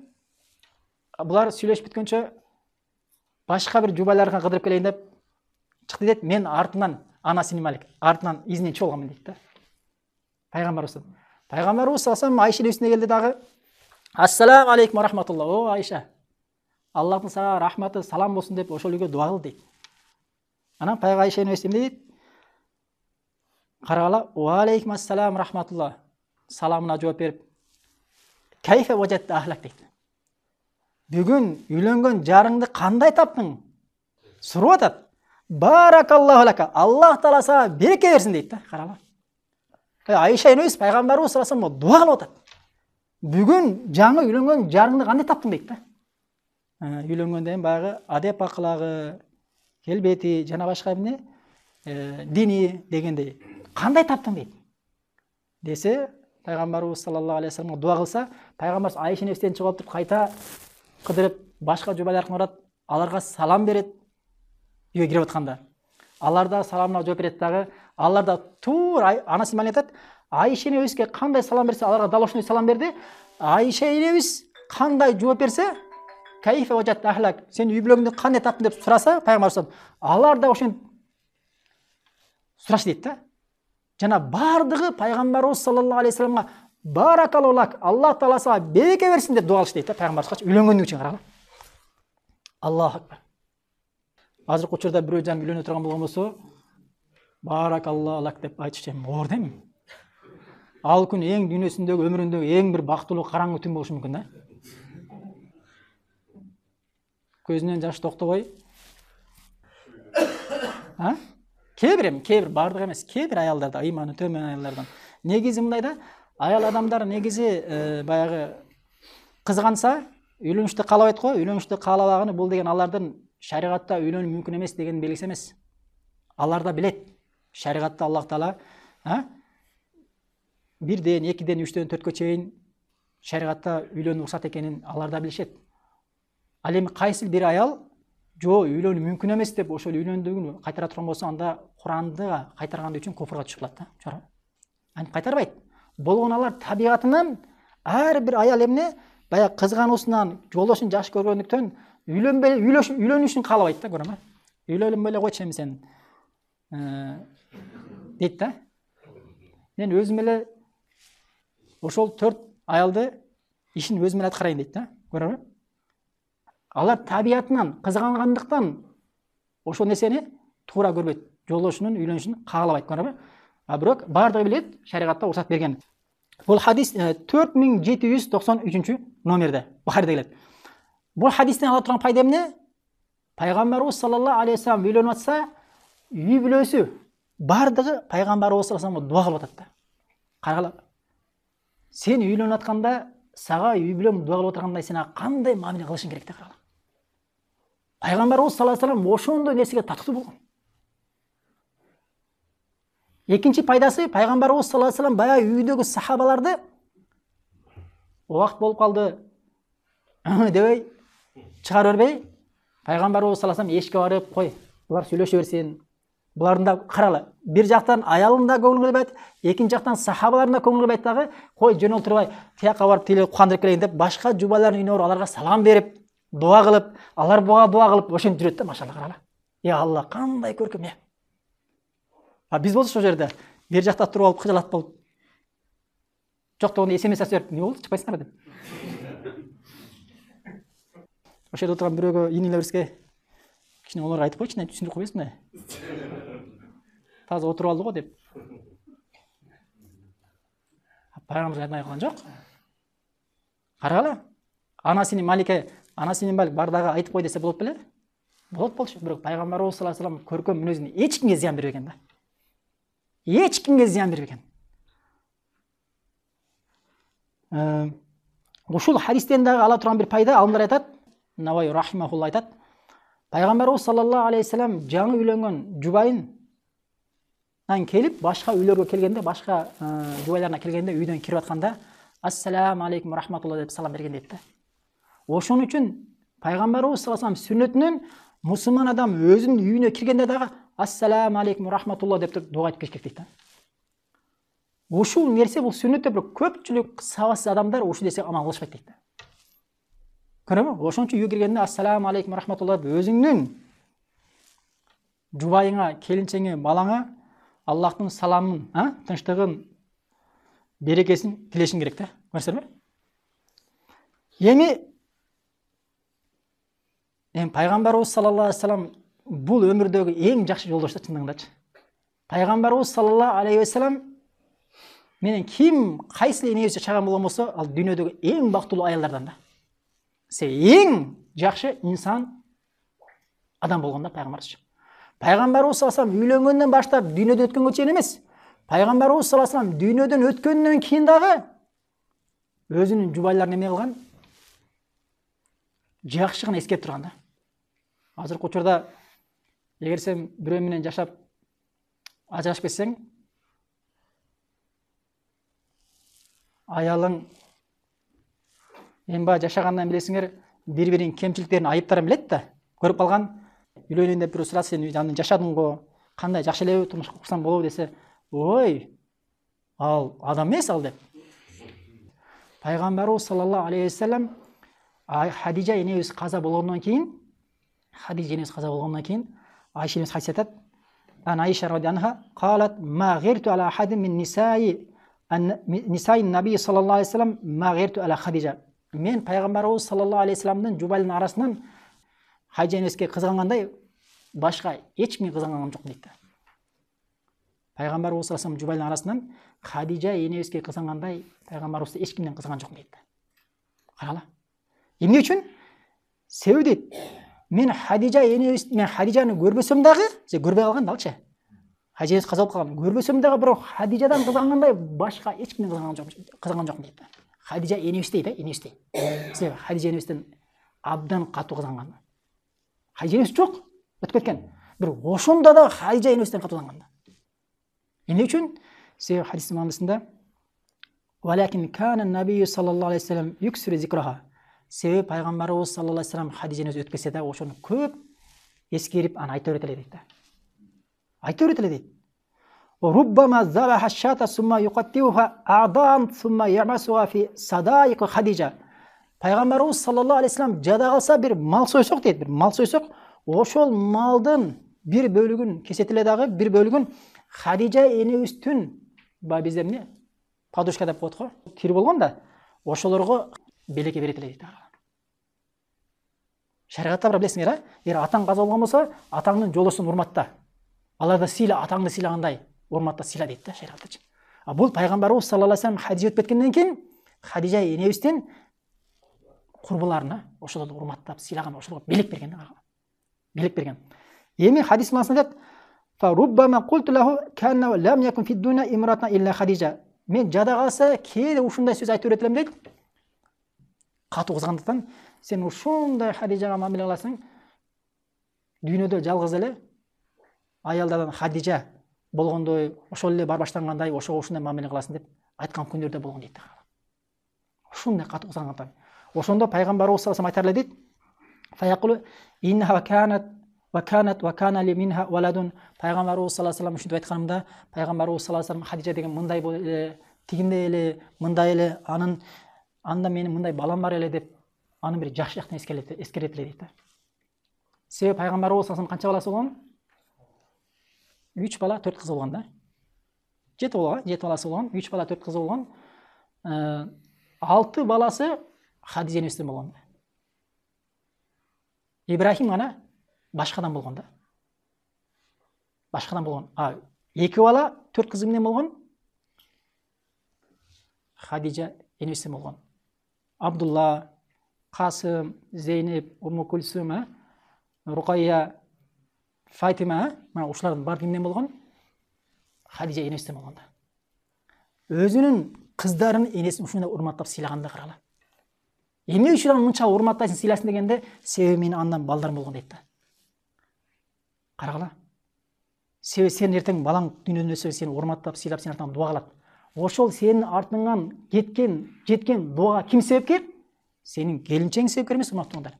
бұлар сөйлесіп біткенше башқа бір жубайларға қыдырып келейін деп шықты дейді. Мен артынан анасы артынан изінен чолғамын дейді. Пайғамбар саллаллаху алейхи вассалам Айшаның үстіне келді дағы. Ассаламу алейкум рахматулла. О Айша, Аллахтың саған рахматы, салам болсын деп ошол үйге дуа қыл дейді. Анан Айшаның үстіне дейді. Қарағала, ва алейкум ассалам рахматулла. Саламына жауап беріп, кайфа важатта ахлак дейді. Бүгін үйленген жарыңды қандай таптың? Сұрап атады. Баракаллаху лака. Аллах тағала саған береке берсін дейді. Қарағала. Айша өз пайғамбар саллаллаху дуа қылып атады. Бүгін жаңа үйленген жарыңды қандай таптың дейді. Үйленгенден баяғы адеп ақылағы, келбеті, жана башқа эмне, дини дегендей қандай таптың дейді. Десе, пайғамбар саллаллаху алейхи вассаламға дуа қылса, пайғамбар Айшаның үстінен шығып тұрып қайта қыдырып башқа жубайларға барады, аларға салам береді. Үйге кіріп жатқанда алар да саламына жауап береді дағы. Алар да тура анасы айтады, Айша енебізге қандай салам берсе, аларға дал ошондой салам берді. Айша енебіз қандай жауап берсе, кайфа важатта ахлак, сен үй бүлөгүңдү кандай таптың деп сураса, пайгамбар салам, алар да ошентип сурашы дейт да. Жана бардыгы пайгамбар саллаллаху алейхи вассаламга баракаллах, Аллах таала сага береке берсин деп дуа кылыш дейт да, пайгамбар үйлөнгөндүгү үчүн карагыла. Аллаху акбар. Азыркы учурда бирөө жан үйлөнө турган болгон болсо, баракаллах деп айтыш эми оор дейм. Ал күн эң дүйнөсүндөгү, өмүрүндөгү эң бир бактылуу караңгы түн болушу мүмкүн да. Көзүнөн жаш токтобой. Кейбир бардык эмес, кейбир аялдарда, ыйманы төмөн аялдардан. Негизи мындай да, аял адамдар негизи баягы кызганса, үйлөнүштү каалабайт го, үйлөнүштү каалабаганы бул деген алардын шариатта үйлөнүү мүмкүн эмес деген белгиси эмес. Алар да билет. Шариатта Аллах таала бирден, экиден, үчтөн, төрткө чейин шариатта үйлөнүү уруксат экенин алар да билишет. Ал эми кайсы бир аял жо үйлөнүү мүмкүн эмес деп ошол үйлөндүгүн кайтара турган болсо, анда Куранды кайтарган үчүн куфурга түшүп калат да. Чора. Аны кайтарбайт. Болгон алар табигатынан ар бир аял эмне баягы кызгануусунан, жолдошун жакшы көргөндүктөн үйлөнүшүн каалабайт да, көрөм. Үйлөнбөй эле койчу эми сен. Дейт да. Мен өзүм эле ошол 4 аялды ишин өзүм эле аткарайын дейт да, көрөм. Алар табиятынан кызгангандыктан ошол нерсени туура көрбөйт. Жолдошунун үйлөнүшүн каалабайт, көрөм. А бирок бардыгы билет, шариатта уруксат берген. Бул хадис 4793 номерде Бухариде келет. Бул хадистен ала турган пайда эмне? Пайгамбарыбыз саллаллаху алейхи вассалам үйлөнүп атса, үй бүлөсү бардыгы пайгамбарыбыз саллаллаху алейхи вассаламга дуа кылып атат да. Карагыла. Сен үйлөнүп атканда, сага үй бүлөң дуа кылып отургандай сен кандай мамиле кылышың керек да, карагыла. Пайгамбарыбыз саллаллаху алейхи вассалам ошондой нерсеге татыктуу болгон. Экинчи пайдасы, пайгамбарыбыз саллаллаху алейхи вассалам баягы үйдөгү сахабаларды убакыт болуп калды дебей, чыгара бербей, пайгамбарыбыз саллаллаху алейхи вассалам эшикке барып, кой, булар сүйлөшө берсин. Булардын да карагыла, бир жактан аялында көңүл кылбайт, экинчи жактан сахабаларына көңүл кылбайт дагы, кой жөн олтурбай, тияка барып тиле кандырып келейин деп, башка жубалардын үйүнө барып, аларга салам берип, дуа кылып, алар буга дуа кылып, ошентип жүрөт да, машалла, карагыла. Я Алла, кандай көркөм я. А биз болсо ошол жерде бир жакта туруп алып, кыжалат болуп, жоктогунда SMS жазып берип, эмне болду, чыкпайсыңарбы деп. Ошол жерде отурган бирөөгө, инилерибизге кичине олорго айтып койчу, түшүндүрүп койбойсуңбу? Таза отуруп алды го деп. Пайгамбар айткан кылган жок. Карагыла. Анасынын Малике, анасынын балк бардагы айтып кой десе болот беле? болчу. Бирок пайгамбарыбыз саллаллаху алейхи вассалам көркөм мүнөзүнө эч кимге зыян бербеген да. Эч кимге зыян бербеген. Ушул хадистен дагы ала турган бир пайда, алымдар айтат, Наваи рахимахулла айтат, пайгамбарыбыз саллаллаху алейхи вассалам жаңы үйлөнгөн жубайынан келип, башка үйлөргө келгенде, башка жубайларына келгенде, үйдөн кирип атканда, ассаламу алейкум рахматулла деп салам берген дейт да. Ошон үчүн пайгамбарыбыз саллаллаху алейхи вассалам сүннөтүнөн мусулман адам өзүнүн үйүнө киргенде дагы ассаламу алейкум рахматулла деп дуга айтып кеткен дейт да. Ушул нерсе, бул сүннөттө, бирок көпчүлүк сабатсыз адамдар ушул нерсе амал кылышпайт дейт да. Көрөбү? Ошон үчүн үйгө киргенде ассаламу алейкум рахматулла деп өзүңнүн жубайыңа, келинчеңе, балаңа Аллахтын саламын, тынчтыгын, берекесин тилешиң керек да. Көрсөңөрбү? Эми пайгамбарыбыз саллаллаху алейхи вассалам бул өмүрдөгү эң жакшы жолдош да, чындыгындачы. Пайгамбарыбыз саллаллаху алейхи вассалам менен ким кайсы энебизче чаган болгон болсо, ал дүйнөдөгү эң бактылуу аялдардан да. Эң жакшы инсан адам болгон да пайгамбарыбыз. Пайгамбарыбыз саллаллаху алейхи вассалам үйлөнгөндөн баштап дүйнөдөн өткөнгө чейин эмес. Пайгамбарыбыз саллаллаху алейхи вассалам дүйнөдөн өткөндөн кийин дагы өзүнүн жубайларын эме кылган, жакшы гана эскерип турган да. Азыркы учурда эгер сен бирөө менен жашап ажырашып кетсең, аялың эми жашагандан билесиңер, бири-биринин кемчиликтерин, айыптарын билет да. Көрүп калган, үйлөнөйүн деп бирөө сураса, сен жанын жашадың го, кандай жакшы элеби, турмуш курсаң болобу десе, ой, ал адам эмес ал деп. Пайгамбарыбыз саллаллаху алейхи вассалам Хадижа энебиз каза болгондон кийин, Айша энебиз хадис айтат, Айша радиаллаху анха калат ма гирту ала ахадин мин нисаи наби саллаллаху алейхи вассалам ма гирту ала Хадижа. Мен пайгамбарыбыз саллаллаху алейхи вассаламдын жубайларынын арасынан Хадижа энебизге кызгангандай башка эч кимге кызганган жок дейт. Пайгамбарыбыз саллаллаху алейхи вассалам жубайларынын арасынан Хадижа энебизге кызгангандай пайгамбарыбыз эч кимден кызган жок дейт. Карала. Эмне үчүн? Себеби дейт, мен Хадижаны көрбөсөм дагы, же көрбөй калган далчы. Хадижа каза болуп калган, көрбөсөм дагы бирок Хадижадан кызгангандай башка эч кимден кызган жок дейт. Хадижа энебиздей да, энебиздей. Себеби Хадижа энебизден абдан катуу кызганган. Хадижа энебиз жок, өтүп кеткен. Бирок ошондо да Хадижа энебизден катуу кызганган. Эмне үчүн? Себеби хадистин маанисинде валакин кана набий саллаллаху алейхи вассалам юксиру зикраха. Себеби пайгамбарыбыз саллаллаху алейхи вассалам Хадижаны өткөсө да ошону көп эскерип аны айта берет эле дейт да. Айта берет эле дейт. Руббама забаха шата сумма юқаттиуха адан сумма ямасуа фи садайқи Хадижа. Пайгамбарыбыз саллаллаху алейхи вассалам жада калса бир мал сойсок дейт, бир мал сойсок, ошол малдын бир бөлүгүн кесетиле дагы, бир бөлүгүн Хадижа энебиздин бизде эмне? Подушка деп коет го, кири болгон да, ошолорго белекке берет эле дейт. Шариатта бар билесиңер, эгер атаң каза болгон болсо, атаңдын жолдошун урматта. Аларды сыйла, атаңды сыйлагандай урматта сыйла дейт да шариатта. Бул пайгамбарыбыз саллаллаху алейхи вассалам Хадижа өтүп кеткенден кийин Хадижа энебиздин курбуларына ошолорду урматтап сыйлаган, ошолорго белек берген да. Белек берген. Эми хадис маанисинде айтат: "Фа руббама култу лаху канна лам якун фи дуня имратна илля Хадижа." Мен жада калса, кээде ушундай сөз айтып берет элем дейт. Катуу кызгандыктан, сен ушундай Хадижага мамиле кыласың, дүйнөдө жалгыз эле аялдардан Хадижа болгондой, ошол эле бар баштангандай, ошого ушундай мамиле кыласың деп айткан күндөрдө болгон дейт. Ушундай катуу кызгангандыктан. Ошондо пайгамбарыбыз саллаллаху алейхи вассалам айтарлар дейт: "Фаяқулу иннаха канат ва кана ли минха валадун." Пайгамбарыбыз саллаллаху алейхи вассалам ушинтип айтканымда, пайгамбарыбыз саллаллаху алейхи вассалам Хадижа деген мындай тигиндей эле, мындай эле, анда менин мындай балам бар эле деп, анын бир жакшы жактан эскерет эле дейт. Себеби пайгамбарыбыз саллаллаху алейхи вассалам канча баласы болгон? 3 бала, 4 кыз болгон да. 7 баласы болгон, 3 бала, 4 кыз болгон. 6 баласы Хадижа энебизден болгон. Ибрахим гана башкадан болгон да. Башкадан болгон. 2 бала, 4 кызы менен болгон. Хадижа энебизден болгон. Абдулла, Касым, Зейнеп, Умму Кульсум, Руқайя, Фатима, мына ушулардын баардыгы эмне болгон? Хадижа энесинен болгон да. Өзүнүн кыздарын энесин ушундай урматтап сыйлаганды карагыла. Эмне үчүн мынча урматтайсың, сыйлайсың дегенде, себеби менин андан балдарым болгон дейт да. Карагыла. Себеби сен эртең балаң дүйнөдөн өсө, сени урматтап, сыйлап, сен артыңан дуа кылат. Ошол сенин артыңан жеткен дуага ким себепкер? Сенин келинчең себепкер эмес, урматтуугандар.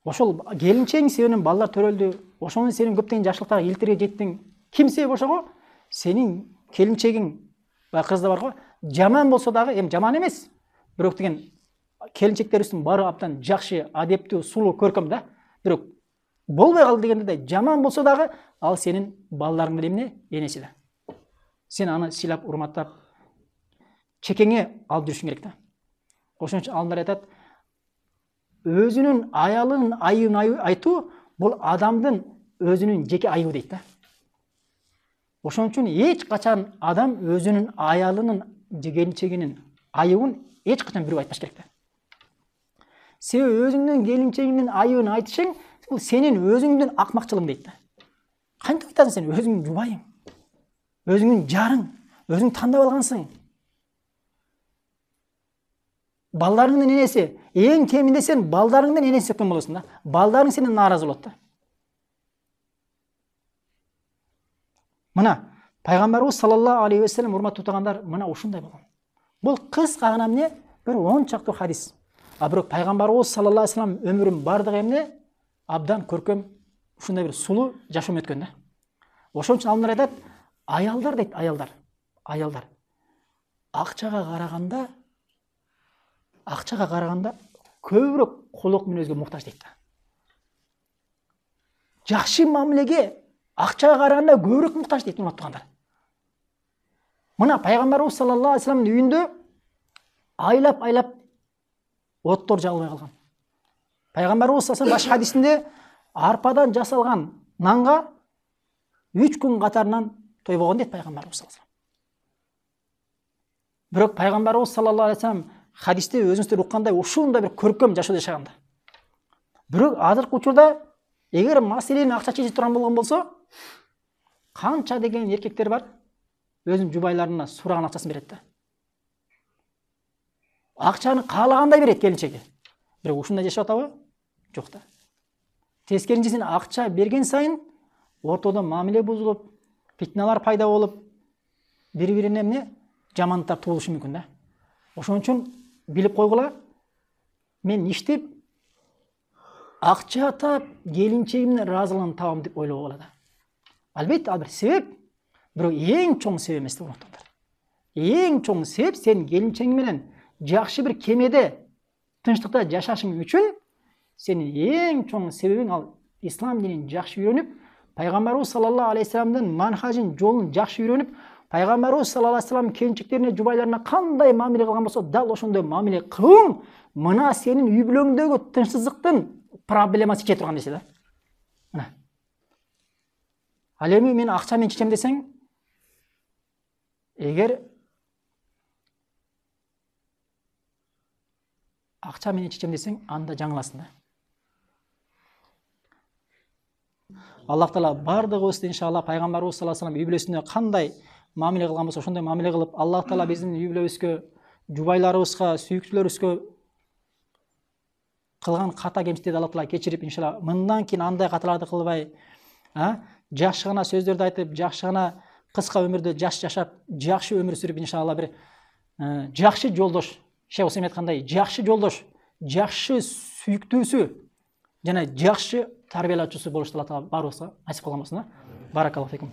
Ошол келинчең сенин балдар төрөлдү, ошонун сенин көптөгөн жакшылыктарга илтерге жеттиң. Ким себеп ошого? Сенин келинчегиң ва кызда барго, жаман болсо дагы, эми жаман эмес. Бирок деген келинчектерибиздин баары абдан жакшы, адептүү, сулуу, көркөм да. Бирок болбой калды дегенде да, жаман болсо дагы, ал сенин балдарыңдын эмне? Энеси да. Сен аны сыйлап, урматтап, чекеңе алып жүрүшүң керек да. Ошон үчүн алымдар айтат, өзүнүн аялынын айыбын айтуу бул адамдын өзүнүн жеке айыбы дейт да. Ошон үчүн эч качан адам өзүнүн аялынын, келинчегинин айыбын эч качан бирөө айтпаш керек да. Себеби өзүңдүн келинчегиңдин айыбын айтышың бул сенин өзүңдүн акмакчылыгың дейт да. Кантип айтасың сен? Өзүңдүн жубайың, өзүңдүн жарың, өзүң тандап алгансың. Балдарыңдын энеси, эң кеминде сен балдарыңдын энеси өкмөн болосуң да. Балдарың сенен нааразы болот да. Мына пайгамбарыбыз саллаллаху алейхи ва саллям, урматтуу туугандар, мына ушундай болгон. Бул кыска гана эмне? Бир 10 чакты хадис. А бирок пайгамбарыбыз саллаллаху алейхи ва саллям өмүрүн бардыгы эмне? Абдан көркөм, ушундай бир сулуу жашоом өткөн да. Ошон үчүн алымдар айтат, аялдар дейт, аялдар. Акчага караганда көбүрөөк кулук мүнөзгө муктаж дейт да. Жакшы мамилеге акчага караганда көбүрөөк муктаж дейт, урматтуугандар. Мына пайгамбарыбыз саллаллаху алейхи ва салламдын үйүндө айлап оттор жагылбай калган. Пайгамбарыбыз саллаллаху алейхи ва саллам баш хадисинде арпадан жасалган нанга 3 күн катарынан тойбогон дейт пайгамбарыбыз саллаллаху алейхи ва саллам. Бирок пайгамбарыбыз саллаллаху алейхи ва саллам хадисте өзүңүздөр уккандай ушундай бир көркөм жашоо жашаган да. Бирок азыркы учурда эгер маселени акча чечип турган болгон болсо, канча деген эркектер бар, өзүнүн жубайларына сураган акчасын берет да. Акчаны каалагандай берет келинчеге. Бирок ушундай жашап атабы? Жок да. Тескеринче сен акча берген сайын ортодо мамиле бузулуп, фитналар пайда болуп, бири-бирине эмне? Жамандыктар туулушу мүмкүн да. Ошон үчүн билип койгула, мен иштеп акча тап келинчегимдин ыраазылыгын табам деп ойлогула да. Албетте ал бир себеп, бирок эң чоң себеп эмес да. Эң чоң себеп сен келинчең менен жакшы бир кемеде тынчтыкта жашашың үчүн сенин эң чоң себебиң ал ислам динин жакшы үйрөнүп, пайгамбарыбыз саллаллаху алейхи ва салламдын манхажын, жолун жакшы үйрөнүп, пайгамбарыбыз саллаллаху алейхи ва саллам келинчектерине, жубайларына кандай мамиле кылган болсо, дал ошондой мамиле кылууң мына сенин үй бүлөңдөгү тынчсыздыктын проблемасы чече турган нерсе да. Мына. Ал эми мен акча менен чечем десең, эгер акча менен чечем десең, анда жаңыласың да. Аллах Таала бардыгыбызды иншалла пайгамбарыбыз саллаллаху алейхи ва саллам үй бүлөсүнө кандай мамиле кылган болсо, ошондой мамиле кылып, Аллах Таала биздин үй бүлөбүзгө, жубайларыбызга, сүйүктүүлөрүбүзгө кылган ката кемчиликтерди Аллах Таала кечирип, иншалла мындан кийин андай каталарды кылбай, жакшы гана сөздөрдү айтып, жакшы гана кыска өмүрдө жашап, жакшы өмүр сүрүп, иншалла бир жакшы жолдош, Шейх Усаймин айткандай, жакшы жолдош, жакшы сүйүктүүсү жана жакшы тарбиялоочусу болушту Аллах Таала баарыбызга насип кылган болсун. Баракаллаху фикум.